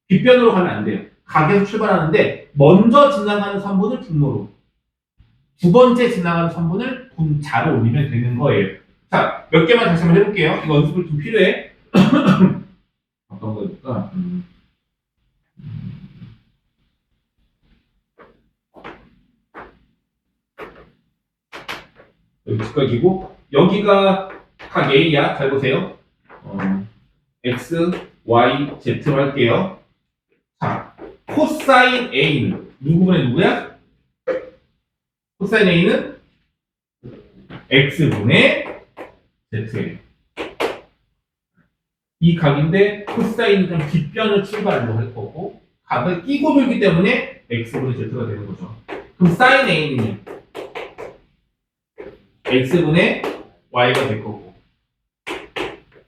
빗변으로 가면 안 돼요. 각에서 출발하는데 먼저 지나가는 선분을 분모로 두 번째 지나가는 선분을 분자로 올리면 되는 거예요. 자, 몇 개만 다시 한번 해볼게요. 이거 연습을 좀 필요해. 어떤 거일까? 여기까지고 여기가 각 A야. 잘 보세요. X, Y, Z로 할게요. 자, 코사인 A는 누구분의 누구야? 코사인 A는 X분의 Z예요. 이 각인데 코사인은 빗변을 출발로 할 거고 각을 끼고 돌기 때문에 X분의 Z가 되는 거죠. 그럼 사인 A는요? X분의 Y가 될 거고.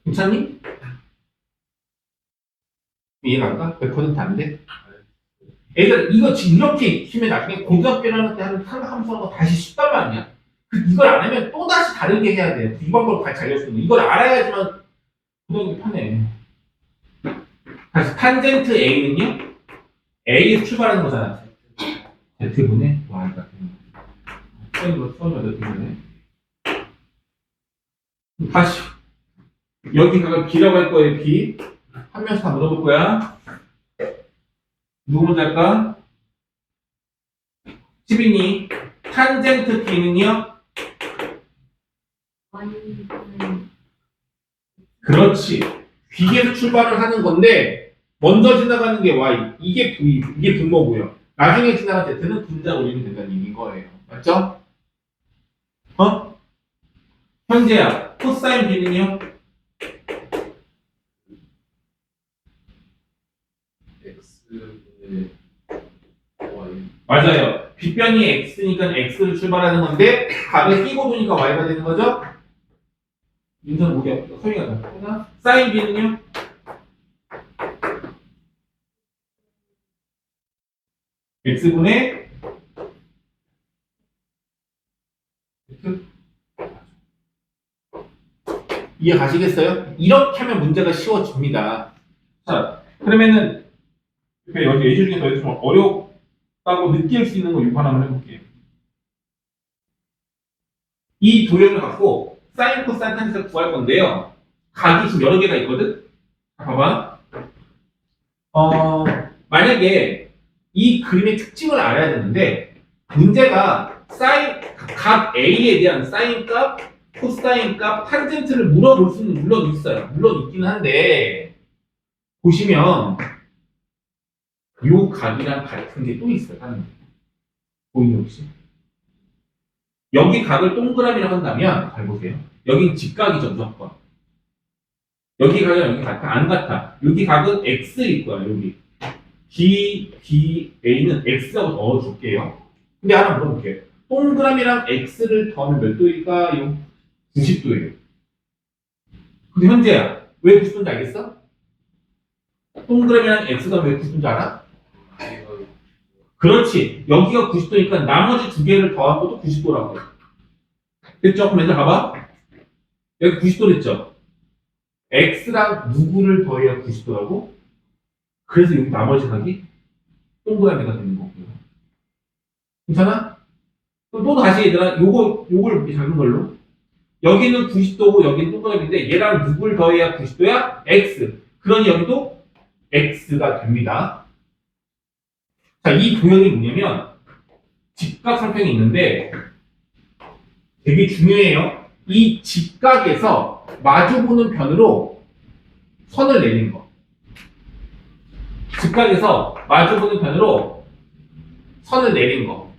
괜찮니? 이해가 안 가? 100% 안 돼? 애들 이거 지금 이렇게 힘에 나중에 고등학교라는 때 하는 삼각함수하고 다시 쉽단 말이야. 이걸 안 하면 또 다시 다르게 해야 돼. 이 방법을 같이 알려주는 거. 이걸 알아야지만 고등학교 편해. 다시 탄젠트 A는요? A에서 출발하는 거잖아. Z분의 Y가 되는 거야. 처음에 어떻게 되네? 다시 여기 각을 B라고 할 거예요. B 한 명씩 다 물어볼 거야. 누구 먼저 할까? 시빈이 탄젠트 B는요? 그렇지. B에서 출발을 하는 건데 먼저 지나가는 게 Y, 이게 V, 이게 분모고요. 나중에 지나간 Z는 분자 올리면 된다는 얘기인 거예요. 맞죠? 현재야, 코사인 B는요? X분의 Y. 맞아요. 빗변이 X니까 X를 출발하는 건데 각을 끼고 도니까 Y가 되는 거죠? 인선 보기 소리가 사인 B는요? X분의 X. 이해 가시겠어요? 이렇게 하면 문제가 쉬워집니다. 자, 그러면은 여기 예시 중에 더 좀 어렵다고 느낄 수 있는 거 이거 하나만 해볼게요. 이 도형을 갖고 사인 코사인 탄에서 구할 건데요. 각이 지금 여러 개가 있거든? 자, 봐봐. 만약에 이 그림의 특징을 알아야 되는데 문제가 각 A에 대한 사인 값, 코사인 값, 탄젠트를 물어볼 수는 물론 있어요. 물론 있기는 한데 보시면 요 각이랑 같은 게 또 있어요. 하는 게. 보이는 혹시? 여기 각을 동그라미라고 한다면 잘 보세요. 여긴 직각이죠 무조건. 여기 각이랑 여기 같아? 안 같아. 여기 각은 X일 거야. 여기 B, B, A는 X라고 넣어줄게요. 근데 하나 물어볼게요. 동그라미랑 X를 더하면 몇 도일까요? 90도예요. 근데 현재야 왜 90도인지 알겠어? 동그라미랑 X가 왜 90도인지 알아? 그렇지. 여기가 90도니까 나머지 두 개를 더한 것도 90도라고 해요. 됐죠? 그럼 얘들 봐봐. 여기 90도 됐죠? X랑 누구를 더해야 90도라고? 그래서 여기 나머지 각이 동그라미가 되는 거고요. 괜찮아? 그럼 또 다시 얘들아, 요걸 이렇게 작은 걸로. 여기는 90도고 여기는 동그라미인데 얘랑 누구를 더해야 90도야? X. 그러니 여기도 X가 됩니다. 자, 이 도형이 뭐냐면 직각삼평이 있는데 되게 중요해요. 이 직각에서 마주보는 편으로 선을 내리는 거. 직각에서 마주보는 편으로 선을 내리는 거.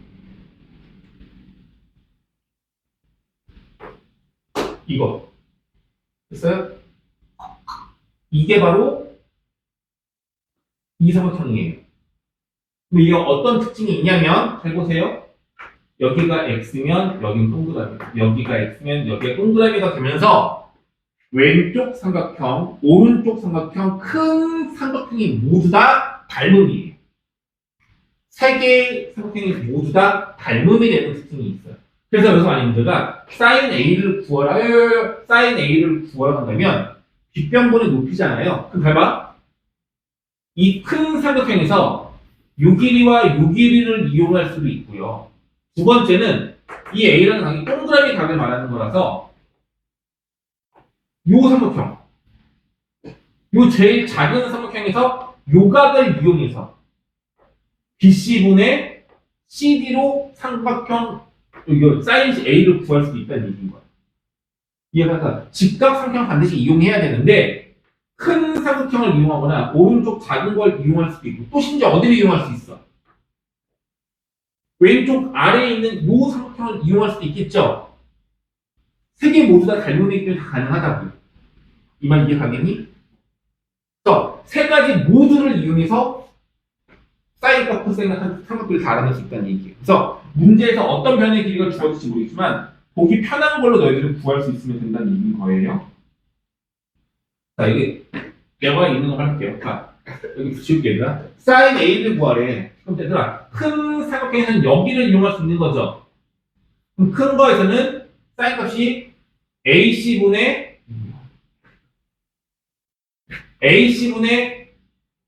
이거. 됐어요? 이게 바로 이삼각형이에요. 근데 이게 어떤 특징이 있냐면 잘 보세요. 여기가 X면 여긴 동그라미, 여기가 X면 여기가 동그라미가 되면서 왼쪽 삼각형, 오른쪽 삼각형, 큰 삼각형이 모두 다 닮음이에요. 세 개의 삼각형이 모두 다 닮음이 되는 특징이 있어요. 그래서 여기서 마님들가 사인 A를 구하라 한다면 빗변분의 높이잖아요. 그럼 봐봐. 이 큰 삼각형에서 요 길이와 요 길이를 이용할 수도 있고요. 두 번째는 이 A라는 각이 동그라미 각을 말하는 거라서 요 삼각형, 요 제일 작은 삼각형에서 요 각을 이용해서 BC분의 CD로 삼각형 이거 사인 A를 구할 수도 있다는 얘기인 거야. 이해가 직각 삼각형 반드시 이용해야 되는데 큰 삼각형을 이용하거나 오른쪽 작은 걸 이용할 수도 있고 또 심지어 어디를 이용할 수 있어? 왼쪽 아래에 있는 요 삼각형을 이용할 수도 있겠죠? 세 개 모두 다 닮음이기 때문에 다 가능하다고요. 이 말 이해 가겠니? 그래서 세 가지 모두를 이용해서 사인과 코사인과 삼각비를 다 알아낼 수 있다는 얘기예요. 그래서 문제에서 어떤 변의 길이가 주어질지 모르겠지만 보기 편한 걸로 너희들은 구할 수 있으면 된다는 얘기인 거예요. 자, 이게 내가 있는 거 할게요. 자, 여기 붙일게 얘들아. 사인 A를 구하래. 그럼 얘들아, 큰 삼각형에서는 여기를 이용할 수 있는 거죠. 그럼 큰 거에서는 사인 값이 AC분의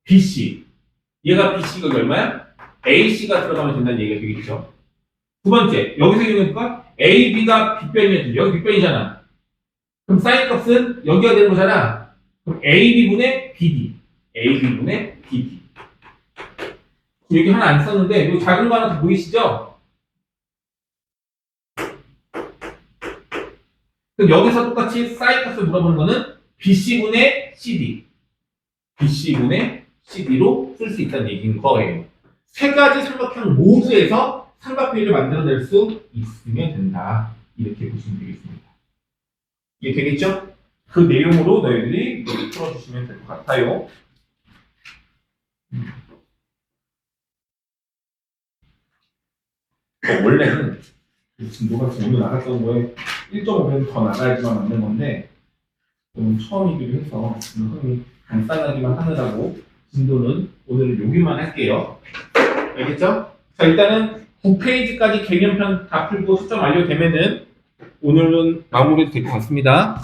BC. 얘가 BC가 얼마야? AC가 들어가면 된다는 얘기가 되겠죠. 두 번째, 여기서 이용해볼까? AB가 빗변이었죠. 여기 빗변이잖아. 그럼 사인 값은 여기가 되는 거잖아. 그럼 AB분의 BD. AB분의 BD. 여기 하나 안 썼는데, 이 작은 거 하나 더 보이시죠? 그럼 여기서 똑같이 사인 값을 물어보는 거는 BC분의 CD. BC분의 CD로 쓸 수 있다는 얘기인 거예요. 세 가지 삼각형 모두에서 삼각비를 만들어낼 수 있으면 된다. 이렇게 보시면 되겠습니다. 이게 되겠죠? 그 내용으로 너희들이 이걸 풀어주시면 될 것 같아요. 원래는 진도가 오늘 나갔던 거에 1.5배 더 나가야지만 맞는 건데 오늘 처음이기도 해서 흔히 간단하기만 하느라고 진도는 오늘은 여기만 할게요. 알겠죠? 자, 일단은 9페이지까지 개념편 다 풀고 수정 완료되면은 오늘은 마무리도 될 것 같습니다.